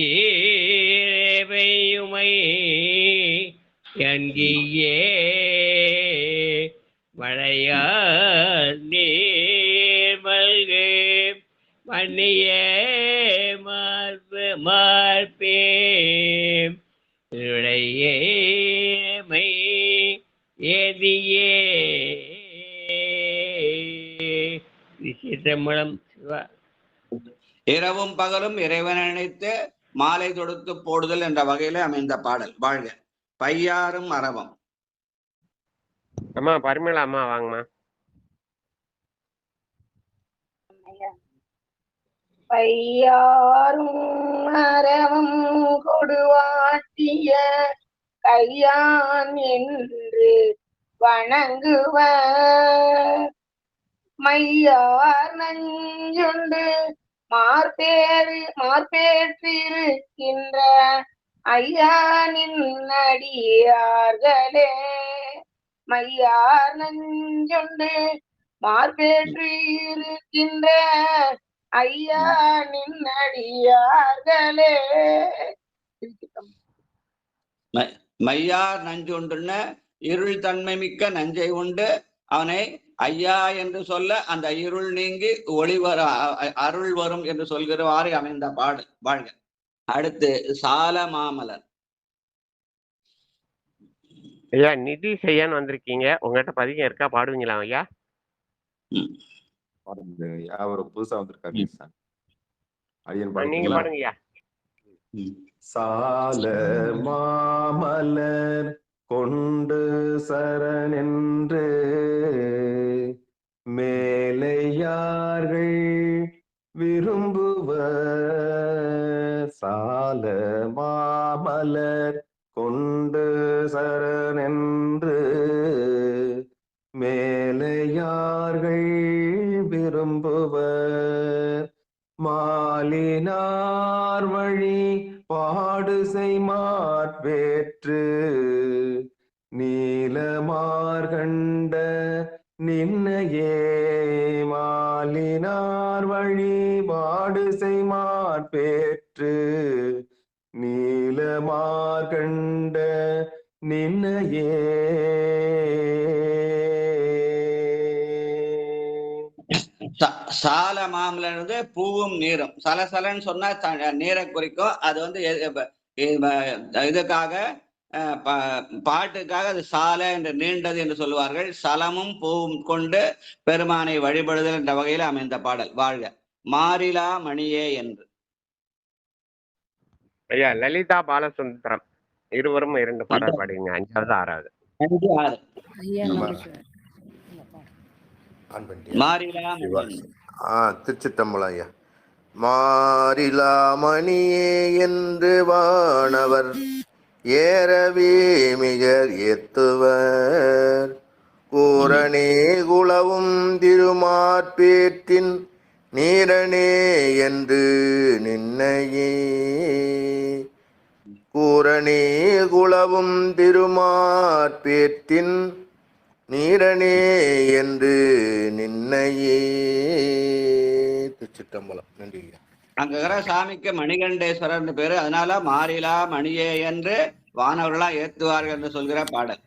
என்கியே மழையார் நீர் மல்கு மன்னியே மார்பே திருடையேமை ஏதியே. சிற்றம்பலம். சிவா இரவும் பகலும் இறைவனை நினைத்து மாலை தொடுத்து போடுதல் என்ற வகையில அமைந்த பாடல். வாழ்க. பையாரும் அரவம். அம்மா பரிமளா அம்மா வாங்கம்மா. பையாரும் அரவம் கொடுவாட்டிய கையான் என்று வணங்குவர். மையார் நஞ்சுண்டு மார்பேற்றிருக்கின்ற ஐயானின் அடியார்களே. மையார் நஞ்சுண்டு மார்பேற்றிருக்கின்ற ஐயானின் அடியார்களே. மையார் நஞ்சுண்டுன்ன இருள் தன்மை மிக்க நஞ்சை உண்டு அவனை ஐயா என்று சொல்ல அந்த இருள் நீங்கி ஒளி வர அருள் வரும் என்று சொல்கிறவாறு அமைந்த பாடு. வாழ்க. அடுத்து சால மாமலர். ஐயா நிதி செய்யான்னு வந்திருக்கீங்க, உங்ககிட்ட பதிகம் இருக்கா, பாடுவீங்களா ஐயா? அவர் புதுசா வந்திருக்காரு. நீங்க பாடுங்க ஐயா. சால மாமலர் கொண்டு சரணென்று மேலையார்கள் விரும்புவர். சால மாமலர் கொண்டு சரணென்று மேலையார்கள் விரும்புவர். மாலினார் வழி பாடு செய்மாற்பேற்று நீலமார்கண்ட நின்னையே. மாலினார் வழி பாடு செய்மாற்பேற்று நீலமார்கண்ட நின்னையே. சால மாமலர் பூவும் நீரும். சலசலன்னு சொன்னா நீரை குறிக்கும். அது இதுக்காக பாட்டுக்காக அது சால என்று நீண்டது என்று சொல்லுவார்கள். சலமும் பூவும் கொண்டு பெருமானை வழிபடுதல் என்ற வகையில் அமைந்த பாடல். வாழ்க. மாறிலா மணியே என்று. ஐயா லலிதா பாலசுந்தரம் இருவரும் 2 பாடல் பாடுங்க. 5வது 6வது. 5 6. திருச்சிட்டம்பலம் ஐயா. மாறிலாமணியே என்று வானவர் ஏறவே மிகர் ஏத்துவர். கூரணே குலவும் திருமாற்பேற்றின் நீரணே என்று நின்னையே. கூரணே குலவும் திருமாற்பேற்றின் நீரணே என்று நின்னையே. திருச்சிட்டம்பலம். நன்றி. அங்க சாமிக்கு மணிகண்டேஸ்வரர் பேரு. அதனால மாறிலா மணியே என்று வானவர்களா ஏத்துவார்கள் என்று சொல்கிற பாடல்.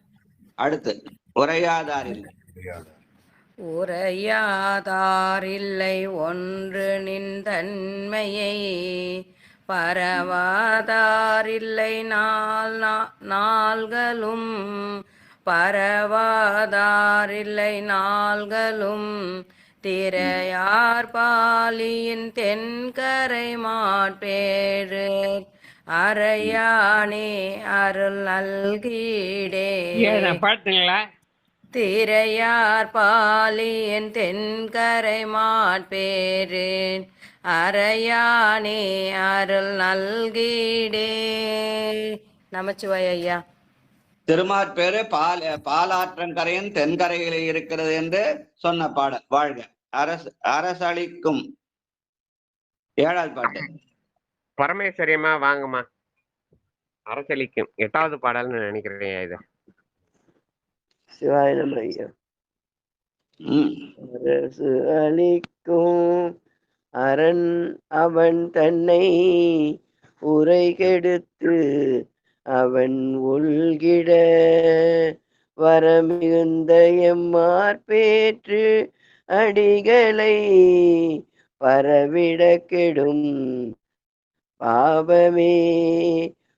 அடுத்து உரையாதாரில்லை. உரையாதாரில்லை ஒன்று நின் தன்மையை பரவாதாரில்லை நாள்களும் பரவாதாரில்லை நாள்களும் திரையார் பாலியின் தென்கரை மாட்பேறு அரையானே அருள் நல்கீடே. பாட்டுங்களா? திரையார் பாலியின் தென்கரை மாட்பேறு அரையானே அருள் நல்கீடே. நமச்சிவாய ஐயா. திருமாற்பேரு பாலாற்றங்கரையின் தென்கரையில் இருக்கிறது என்று சொன்ன பாடல். வாழ்க. அரசளிக்கும். 7வது பாட்டு. பரமேஸ்வரியம்மா வாங்கம்மா. அரசளிக்கும் 8வது பாடல்னு நினைக்கிறேன். இது சிவாய நம ஐயா. அரசு அளிக்கும் அரண் அவன் தன்னை உரை கெடுத்து அவன் உள்கிட வரமிகுந்த எம்மாற்பேற்று அடிகளை பரவிட கெடும் பாவமே.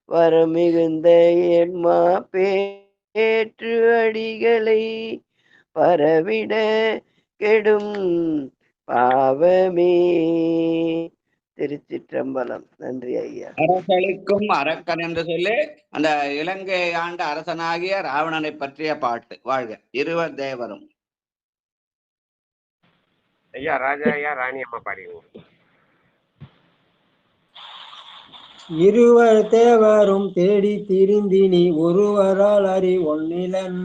வரமிகுந்த எம்மாப்பேற்று அடிகளை பரவிட கெடும் பாவமே. திருச்சிற்றம்பலம். நன்றி ஐயா. அரசளிக்கும் அரக்கன் என்று சொல்லி அந்த இலங்கை ஆண்ட அரசனாகிய ராவணனை பற்றிய பாட்டு. வாழ்க இருவர் தேவரும். ஐயா ராஜா ஐயா ராணி அம்மா பாடிடுவோம். இருவர் தேவரும் தேடி திரிந்தினி ஒருவரால் அறி ஒன்னிலன்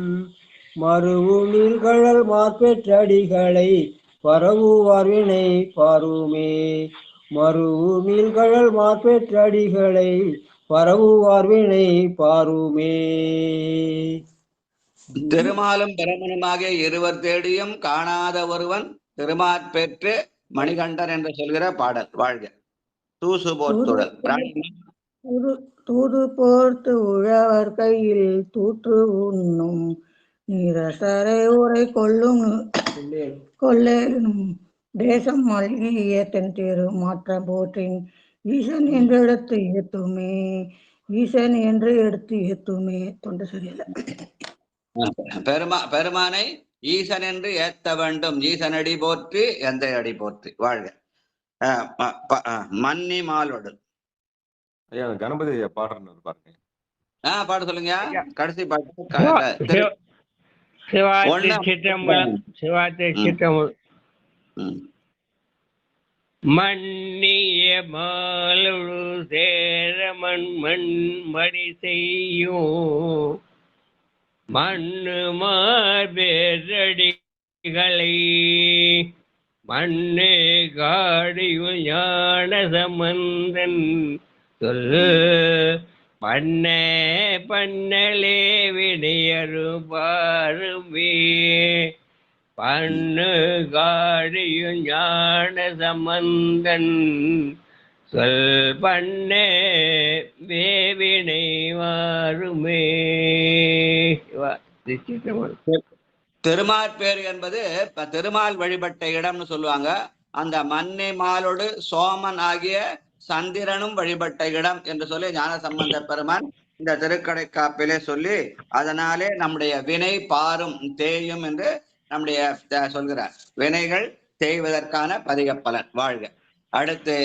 மறுவு நீள்கழல் மார்பெற்றடிகளை பரவுவார் வினை பாருமே. மறுவு நீள்கழல் மார்பெற்றடிகளை பரவுவார் வினை பாருமே. திருமாலும் பிரமனுமாகிய இருவர் தேடியும் காணாத ஒருவன் திருமாற்பெற்று மணிகண்டன் என்று சொல்கிற பாடல். வாழ்க தூசு போர்த்துடல். தூது போர்த்து உழவர் கையில் தூற்று உண்ணும் நீரசரை உரை கொள்ளும் கொள்ளேனும் தேசம் மல்கிய தென் திரு மாற்றம் போற்றின் ஈசன் என்று எடுத்து ஏத்துமே. ஈசன் என்று எடுத்து ஏத்துமே. தொண்டை சரியில்லை. பெருமானை ஈசன் என்று ஏத்த வேண்டும். ஈசனடி போற்றி எந்த அடி போற்றி. வாழ்க மன்னி மாலோடு. ஐயா கணபதி பாடுறது பாருங்க. பாடு சொல்லுங்க. கடைசி பாட்டு மன்னிய மாலொழு சேர மண் மடி செய்யும் மண்ணு மார்பேரடிகளை மண்ணே காடியும் ஞான சம்பந்தன் சொல் பண்ண பண்ணலே வினையரு பாருமே. பண்ணு காடியும் ஞான சம்பந்தன் சொல் பண்ணே வேவினை மாறுமே. திருமாற்பேர் என்பது திருமால் வழிபட்ட இடம்னு சொல்லுவாங்க. அந்த மண்ணை மாலோடு சோமன் ஆகிய சந்திரனும் வழிபட்ட இடம் என்று சொல்லி ஞான சம்பந்த பெருமான் இந்த திருக்கடைக்காப்பிலே சொல்லி அதனாலே நம்முடைய வினை பாரும் தேயும் என்று நம்முடைய சொல்கிறார். வினைகள் தேய்வதற்கான பதிக பலன். வாழ்க. அடுத்து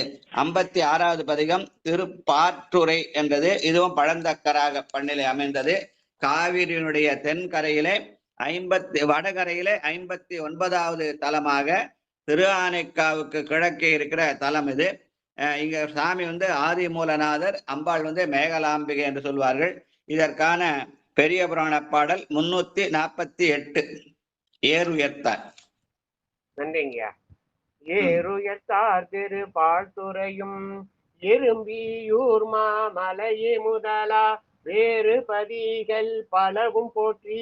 56வது பதிகம் திருப்பாற்றுரை என்றது. இதுவும் பழந்தக்கராக பண்ணிலே அமைந்தது. காவிரியினுடைய தென்கரையிலே வடகரையிலே 59வது தலமாக திரு ஆனைக்காவுக்கு கிழக்கே இருக்கிற தலம் இது. இங்க சாமி ஆதி மூலநாதர், அம்பாள் மேகலாம்பிகை என்று சொல்வார்கள். இதற்கான பெரிய புராண பாடல் 348. ஏறுயர்த்தார். நன்றிங்கய்யா. ஏறுயர்த்தார் திரு பாழ்துறையும் எறும்பியூர் மாமலையே முதலா வேறு பதிகள் பலவும் போற்றி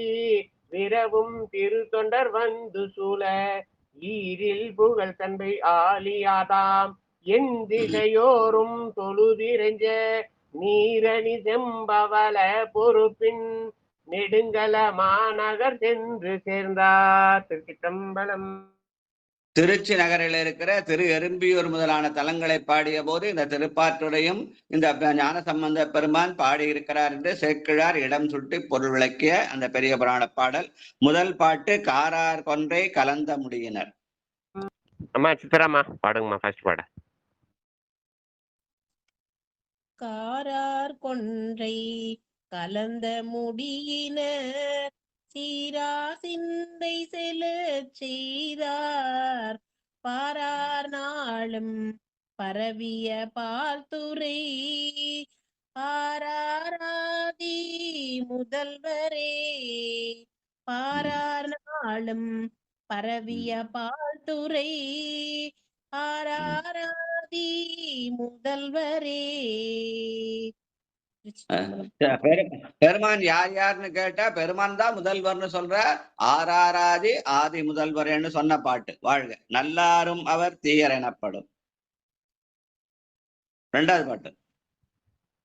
விரவும் திரு தொண்டர் வந்து சூழ ஈரில் புகழ் தன்மை ஆலியாதாம் என் திசையோரும் தொழுதிரைஞ்ச நீரணி செம்பவள பொறுப்பின் நெடுங்கல மாநகர் சென்று சேர்ந்தார். திருச்சிற்றம்பலம். திருச்சி நகரில் இருக்கிற திரு எறும்பியூர் முதலான தலங்களை பாடிய போது இந்த திருப்பாற்றுரையும் இந்த ஞான சம்பந்த பெருமான் பாடியிருக்கிறார் என்று சேக்கிழார் இடம் சுட்டி பொருள் விளக்கிய அந்த பெரிய புராண பாடல். முதல் பாட்டு காரார் கொன்றை கலந்த முடியினர். அம்மா சித்ராமா பாடுங்கம்மா. ஃபர்ஸ்ட் பாட. காரார் கொன்றை கலந்த முடியினர் சீரா சிந்தை செல செய்தார் பாரார் நாளும் பரவிய பால்துறை ஆராராதி முதல்வரே பாரார் நாளும் பரவிய பால்துறை ஆராராதி முதல்வரே. பெருமான் யார் யாருன்னு கேட்டா பெருமான் தான் முதல்வர்னு சொல்ற. ஆராராதி ஆதி முதல்வர்னு சொன்ன பாட்டு. வாழ்க. நல்லாரும் அவர் தீயர் எனப்படும். 2வது பாட்டு.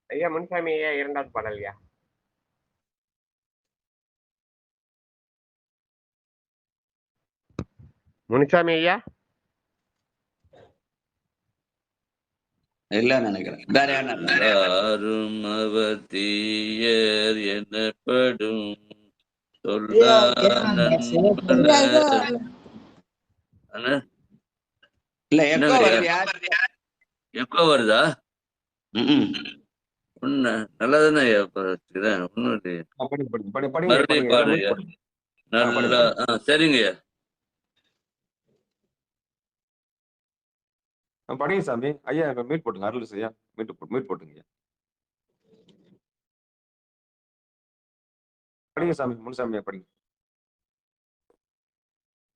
ஐயா முன்சாமி ஐயா 2வது பாடல். ஐயா முன்சாமி ஐயா இல்ல நினைக்கிறேன். வேற யாரும் அவர் தீயர் எனப்படும் சொல்லார் இல்ல எக்கோ என்னங்க வருதுயா. எக்கோ வருதா? ஒண்ணு நல்லதானே ஒண்ணும் இல்லையே. மறுபடியும் பாடுறியா? நல்லா சரிங்கய்யா. படிங்க சாமி. ஐயா மீட் போட்டுங்க. அருள் ஐயா மீட் போட்டுங்க. படிங்க சாமி. முனுசாமியா படிங்க.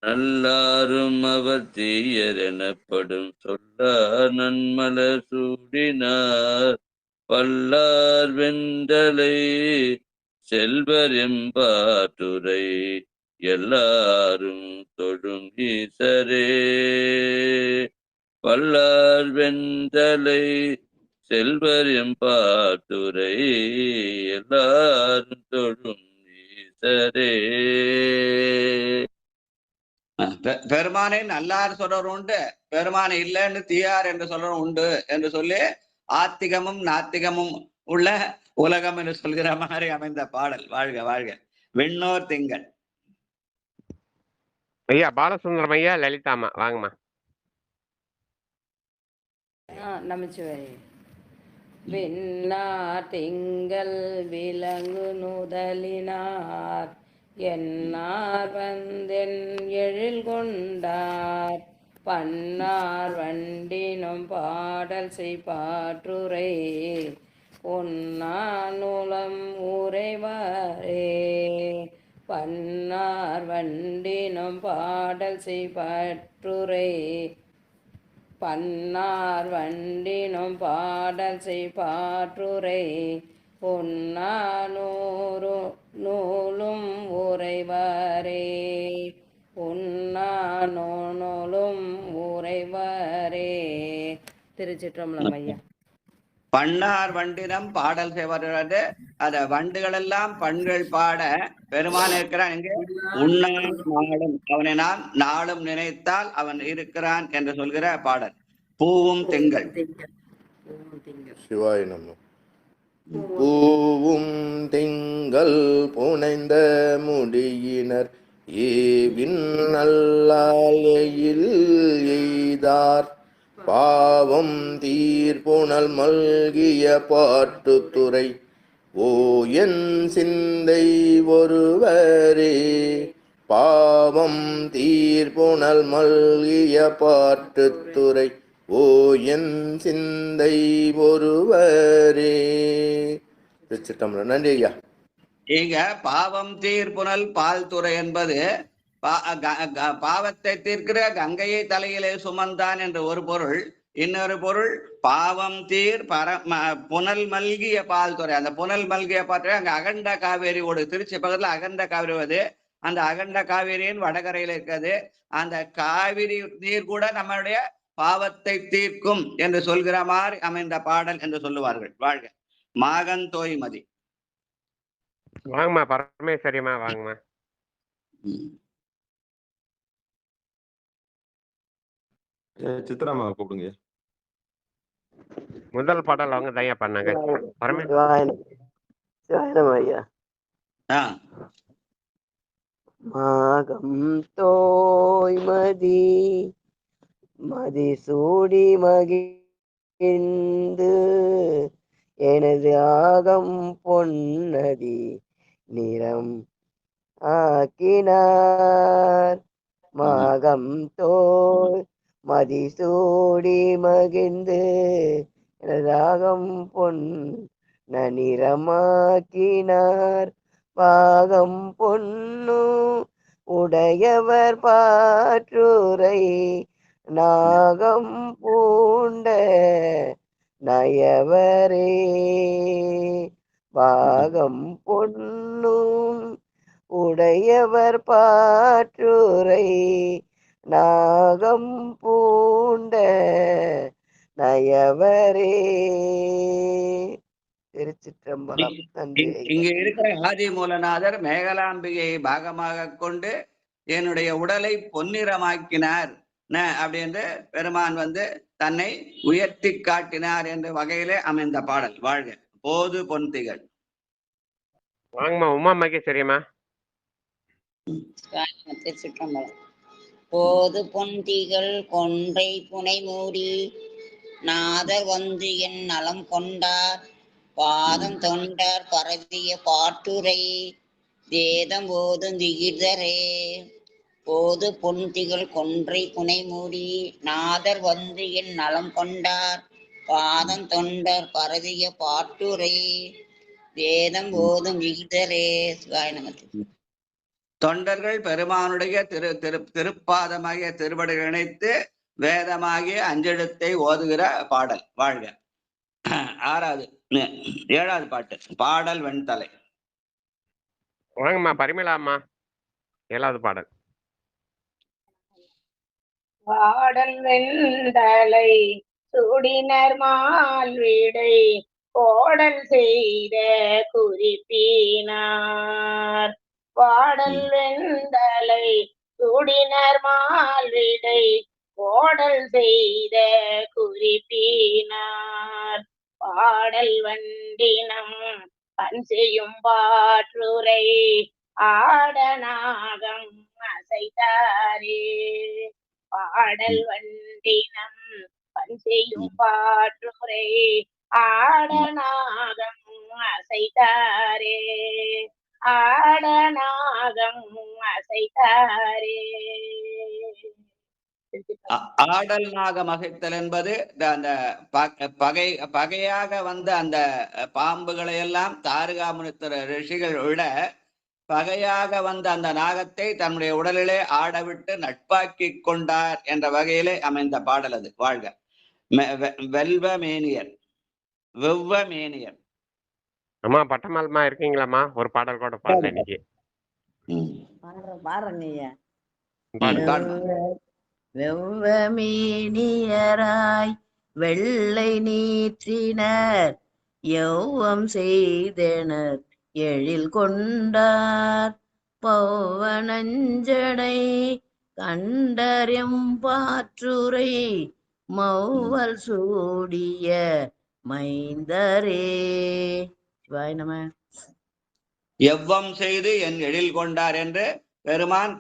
நல்லாரும் அவர் தீயர் எனப்படும் சொல்லார் நன்மலர் சூடினார் பல்லார் வெண்டலை செல்வர் எம்பாட்டுரை எல்லாரும் தொழும் ஈசரே. பல்லார் வெண்டலை செல்வர் எம்பாட்டுரை எல்லாரும் தொழும் ஈசரே. பெருமானை நல்லார் சொல்றவர் உண்டு, பெருமானை இல்லைன்னு தீயார் என்று சொல்றவர் உண்டு என்று சொல்லி ஆத்திகமும் நாத்திகமும் உள்ள உலகம் என்று சொல்கிற மாதிரி அமைந்த பாடல். வாழ்க வாழ்க. விண்ணோர் திங்கள். ஐயா பாலசுந்தரம் ஐயா, லலிதாமா வாங்கம்மா. நமச்சிவாய். விண்ணார் திங்கள் விலங்கு நுதலினார் என்னார் வந்தென் எழில் கொண்டார் பன்னார் வண்டினும் பாடல் செய்பாற்றுரை பொன்னானுலம் உரைவாரே. பன்னார் வண்டினும் பாடல் செய்பாற்றுரை பன்னார் வண்டினும் பாடல் செய்பாற்றுரை பொன்னானூரு நூலும் உரைவாரே. பொன்னானூலும் உரைவாரே. திருச்சிற்றம்பலம் ஐயா. பன்னார் வண்டினம் பாடல் செய்வது அத வண்டுகள் எல்லாம் பண்கள் பாட பெருமான் இருக்கிறான். எங்கே? உண்ணான் நாளும் அவனை நான் நாளும் நினைத்தால் அவன் இருக்கிறான் என்று சொல்கிற பாடல். பூவும் திங்கள். சிவாய நம. பூவும் திங்கள் புனைந்த முடியினர் ஏவின் நல்லால் எய்தார் பாவம் தீர்ப்புணல் மல்கிய பாட்டுத்துறை ஓயன் சிந்தை ஒருவரே. பாவம் தீர்ப்புணல் மல்கிய பாட்டுத்துறை ஓயன் சிந்தை ஒருவரே. நன்றி ஐயா. இங்க பாவம் தீர்ப்புணல் பால் துறை என்பது பாவத்தை தீர்க்கிற கங்கையை தலையிலே சுமந்தான் என்ற ஒரு பொருள். இன்னொரு பொருள் பாவம் தீர் புனல் மல்கிய பால் துறை. அந்த புனல் மல்கிய பால் அங்க அகண்ட காவேரி ஓடு. திருச்சி பக்கத்துல அகண்ட காவிரி வருது. அந்த அகண்ட காவிரியின் வடகரையில் இருக்கிறது. அந்த காவிரி நீர் கூட நம்மளுடைய பாவத்தை தீர்க்கும் என்று சொல்கிற மாதிரி அமைந்த பாடல் என்று சொல்லுவார்கள். வாழ்க. மாகன் தோய்மதி. வாங்கம்மா பரமேஸ்வரியம்மா வாங்கம்மா. சித்ராமா கூப்பிடுங்க. முதல் பாடல் அவங்க தயா பண்ணாங்க. ஐயா. மாகம் தோய்மதி மதி சூடி மகிழ்ந்து எனது ஆகம் பொன்னதி நிறம் ஆக்கினார். மாகம் தோய் மதிசூடி மகிழ்ந்து எனது ஆகம் பொன் நிறமாக்கினார். பாகம் பொன்னு உடையவர் பாற்றுரை நாகம் பூண்ட நயவரே. பாகம் பொன்னும் உடையவர் பாற்றுரை நாகம் பூண்ட நயவரே. திருச்சிற்றம்பலம். நன்றி. இங்க இருக்கிற ஆதி மூலநாதர் மேகலாம்பிகையை பாகமாக கொண்டு என்னுடைய உடலை பொன்னிறமாக்கினார் அப்படின்னு பெருமான் தன்னை உயர்த்தி காட்டினார் என்ற வகையிலே அமைந்த பாடல். வாழ்க. போது பொன்திகள். வாங்கம்மா உமா மகேஸ்வரியம்மா. திருச்சிற்றம்பலம். போது பொந்திகள் கொன்றை புனை மூடி நாதர் வந்து என் நலம் கொண்டார் பாதம் தொண்டார் பரவிய பாட்டுரை வேதம் போதும் திகிர்தரே. போது பொந்திகள் கொன்றை புனை மூடி நாதர் வந்து என் நலம் கொண்டார் பாதம் தொண்டார் பரவிய பாட்டுரை வேதம் போதும் திகிர்தரே. சிவாய நமः. தொண்டர்கள் பெருமானுடைய திருப்பாதமாகிய திருவடிகள் இணைத்து வேதமாகிய அஞ்செழுத்தை ஓதுகிற பாடல். வாழ்க. ஏழாவது பாட்டு பாடல் வெண்தலை. வாங்கம்மா பரிமளாம்மா, 7வது பாடல். பாடல் வெண்தலை சுடினர் மால் வீடை கோடல் செய்த குறிப்பினார். பாடல் வெண்தலை சுடினர் மால் வீடை கோடல் செய்த குறிப்பினார். பாடல் வண்டினம் பண் செய்யும் பாற்றுரை ஆடநாகம் அசைத்தாரே. பாடல் வண்டினம் பண் செய்யும் பாற்றுரை ஆடநாகம் அசைத்தாரே. ஆடநாகம் அசைத்தாரே. ஆடல் நாகம் அசைத்தல் என்பது அந்த பகையாக வந்த அந்த பாம்புகளை எல்லாம் தாருகாமுனித்தர் ரிஷிகள் விட பகையாக வந்த அந்த நாகத்தை தன்னுடைய உடலிலே ஆடவிட்டு நட்பாக்கி கொண்டார் என்ற வகையிலே அமைந்த பாடல் அது. வாழ்க. வெல்வமேனியர் வெவ்வமேனியர். அம்மா பட்டமால்மா இருக்கீங்களாம்மா? ஒரு பாடல் கூட பாடல இன்னைக்கு. வெவ்வமேனியராய் வெள்ளை நீற்றினர் யௌவம் செய்தனர் எழில் கொண்டார். பௌவனஞ்சடை கண்டறியும் பாற்றுரை மௌவல் சூடிய மைந்தரே. சிவாய நம. எவ்வம் செய்து என் எழில் கொண்டார் என்று பெருமான்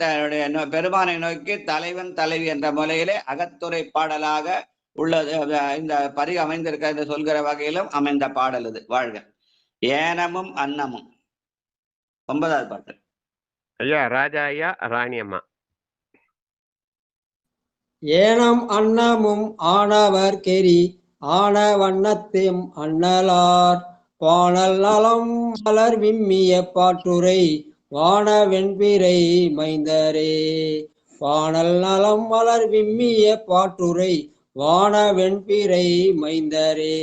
பெருமானை நோக்கி தலைவன் தலைவி என்ற முறையிலே அகத்துரை பாடலாக உள்ளது. இந்த பரி அமைந்திருக்க என்று சொல்கிற வகையிலும் அமைந்த பாடல் இது. வாழ்க. ஏனமும் அன்னமும். 9வது பாட்டு. ஐயா ராஜா ஐயா ராணி அம்மா. ஏனம் அன்னமும் ஆனவர் கெரி ஆன வண்ணத்தையும் அண்ணலார் பாணல் நலம் மலர் விம்மிய பாட்டுரை வான வெண்பிறை மைந்தரே. பாணல் நலம் மலர் விம்மிய பாட்டுரை வான வெண்பிறை மைந்தரே.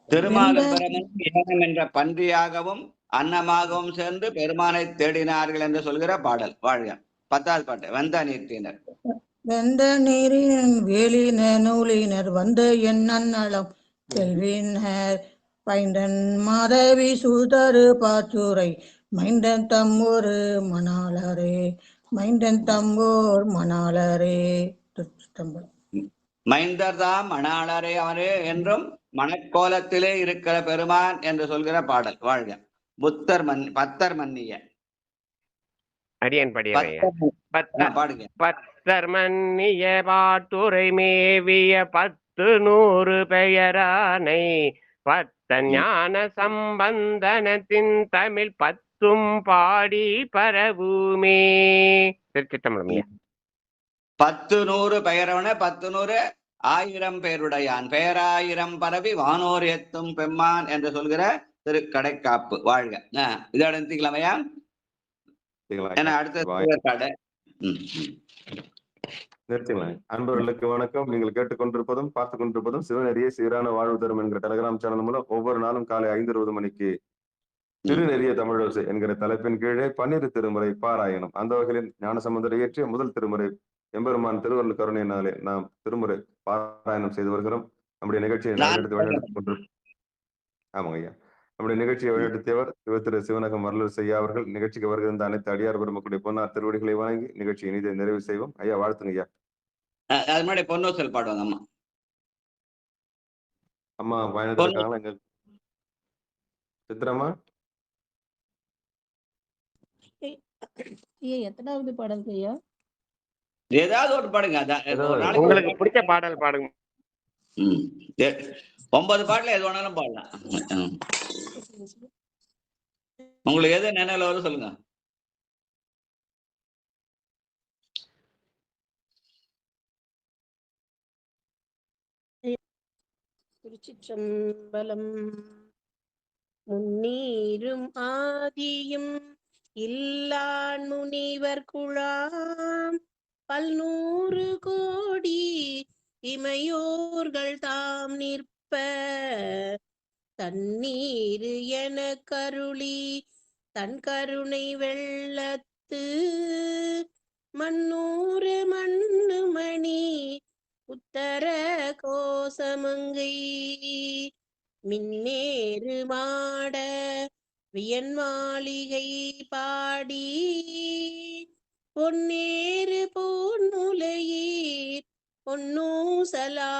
திருமாலும் பிரமனும் ஏனம் என்ற பன்றியாகவும் அன்னமாகவும் சேர்ந்து பெருமானை தேடினார்கள் என்று சொல்கிற பாடல். வாழ்க. 10வது பாட்டு. வெந்த நீர்த்தினர். வெந்த நீரின் வேலின நூலினர் வந்த என் அன்னலம் செல்வினர் பைந்தன் மாதவி சூதரு பாற்றுரை மைந்தன் தம்மூர் மணாளரே. மைந்தன் தம்மூர் மணாளரே. மைந்தர்தாம் மணாளரே அவரே என்றும் மணக்கோலத்திலே இருக்கிற பெருமான் என்று சொல்கிற பாடல். வாழ்க. பத்தர் மன்னிய. அடியன் படிய பாடுங்க. பத்தர் மன்னிய பாட்டுரை மேவிய 10,100 பெயரானை பத்த ஞான சம்பந்தனத்தின் தமிழ் 10ம் பாடி பரவுமே. திருச்சிட்டம்பலம். 10,100 பெயரவன 10,100 1000 பேருடையான் பேராயிரம் பரவி வானோர் எத்தும் பெம்மான் என்று சொல்கிற திருக்கடைக்காப்பு. வாழ்க. இதோட நிறுத்திக்கலாமையா? நிறுத்திக்கலாம். அன்பர்களுக்கு வணக்கம். நீங்கள் கேட்டுக்கொண்டிருப்பதும் பார்த்துக் கொண்டிருப்பதும் சிவநெறிய சீரான வாழ்வு தரும் என்கிற டெலிகிராம் சேனல் மூலம் ஒவ்வொரு நாளும் காலை 5:20 மணிக்கு திருநெறிய தமிழோசை என்கிற தலைப்பின் கீழே 12 திருமுறை பாராயணம். அந்த வகையில் ஞானசம்பந்தர் இயற்றிய முதல் திருமுறை எம்பெருமான் திருவருள் கருணையினாலே நாம் திருமுறை பாராயணம் செய்து வருகிறோம். நம்முடைய நிகழ்ச்சியை வழிநடத்தி கொண்டு ஆமாங்க ஐயா, நம்முடைய நிகழ்ச்சியை வழிநடத்தியவர் திரு சிவனகம் வரலூர் செய்யா அவர்கள். நிகழ்ச்சிக்கு வருகின்ற அனைத்து அடியார் பெருமக்களுடைய பொன்னார் திருவடிகளை வழங்கி நிகழ்ச்சியை இனிதை நிறைவு செய்வோம். ஐயா வாழ்த்துங்க ஐயா. அது முன்னாடி பொன்னோசல் பாடுவாங்க அம்மா. அம்மா பயணத்திற்காக எங்க சித்திரம்மா எத்தனாவது பாடல் ஐயா? ஏதாவது ஒரு பாடுங்க. அதான் ஒரு நாளைக்கு உங்களுக்கு பிடிச்ச பாடல் பாடுங்க. 9 பாட்டுல எது வேணாலும் பாடலாம். உங்களுக்கு எது நினைவுல வரும் சொல்லுங்க. திருச்சிற்றம்பலம். முன்னீரும் ஆதியும் இல்லான் முனிவர் குழாம் 100 கோடி இமையோர்கள் தாம் நிற்ப தண்ணீரு என கருளி தன் கருணை வெள்ளத்து மண்ணூறு மண்ணு மணி உத்தர கோசமங்கை மின்னேறு மாட வியன்மாளிகை பாடி பொன்னேறு பொன்முலையீர் பொன்னூசலாடாமோ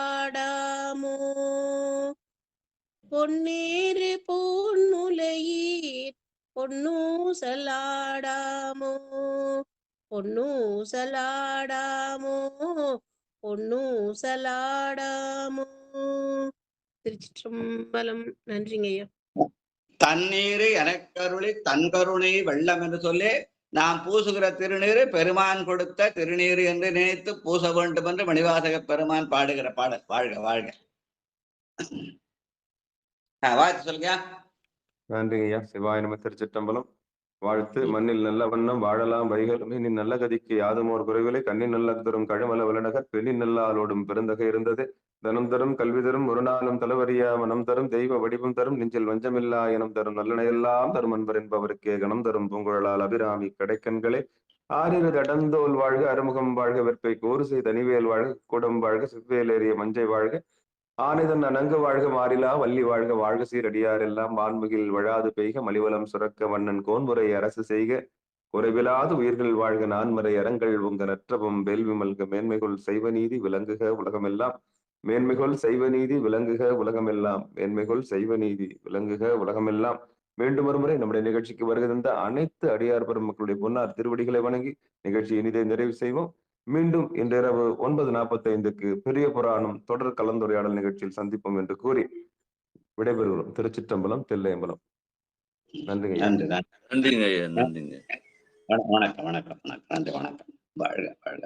பொன்னேறு பொன்முலையீர் பொன்னூசலாடாமோ பொன்னூசலாடாமோ பொன்னூசலாடாமோ. திருச்சிற்றம்பலம். நன்றிங்க ஐயா. தண்ணீர் எனக்கருளி தன் கருணை வெள்ளம் என்று சொல்லி நாம் பூசுகிற திருநீர் பெருமான் கொடுத்த திருநீர் என்று நினைத்து பூச வேண்டும் என்று மணிவாசக பெருமான் பாடுகிற பாடல். வாழ்க வாழ்க. வாழ்த்து சொல்லுங்க. நன்றிங்க ஐயா. சிவாய நம. திருச்சிற்றம்பலம். வாழ்த்து. மண்ணில் நல்ல வண்ணம் வாழலாம் வைகளும் இனி நல்ல கதிக்கு யாதுமோர் குறைவிலை கண்ணின் நல்ல தரும் கழமல வளநகர் பெண்ணின் நல்ல ஆளோடும் பெருந்தகை இருந்தது தனம் தரும் கல்வி தரும் ஒரு நாளும் தலைவரியா மனம் தரும் தெய்வ வடிவம் தரும் நெஞ்சில் வஞ்சமில்லா இனம் தரும் நல்லனையெல்லாம் தரும் அன்பர் என்பவருக்கே கணம் தரும் பூங்குழலால் அபிராமி கடைக்கண்களே ஆறிரு கடந்தோல் வாழ்க அறுமுகம் வாழ்க வெற்பை கோரிசை தனிவேல் வாழ்க கூடம் வாழ்க சிவ்வேலேறிய மஞ்சை வாழ்க ஆனைதன் அணங்கு வாழ்க மாறிலா வள்ளி வாழ்க வாழ்க சீரடியார் எல்லாம் வான்முகில் வழாது பெய்க மலிவலம் சுரக்க வண்ணன் கோன்முறை அரசு செய்க குறைவிலாது உயிர்கள் வாழ்க நான்மறை அறங்கள் உங்க நற்றபம் வேள்வி மல்க மேன்மைகொள் செய்வ நீதி விளங்குக உலகமெல்லாம் மேன்மைகொள் செய்வ நீதி விளங்குக உலகமெல்லாம் மேன்மைகொள் செய்வ நீதி விளங்குக உலகமெல்லாம். மீண்டும் ஒருமுறை நம்முடைய நிகழ்ச்சிக்கு வருகை தந்த அனைத்து அடியார் பெருமக்களுடைய பொன்னார் திருவடிகளை வணங்கி நிகழ்ச்சி இனிதை நிறைவு செய்வோம். மீண்டும் இன்றிரவு 9:45 பெரிய புராணம் தொடர் கலந்துரையாடல் நிகழ்ச்சியில் சந்திப்போம் என்று கூறி விடைபெறுகிறோம். திருச்சிற்றம்பலம், தில்லையம்பலம். நன்றிங்க. நன்றிங்க ஐயா. நன்றிங்க. வணக்கம் வணக்கம் வணக்கம். நன்றி வணக்கம். வாழ்க வாழ்க.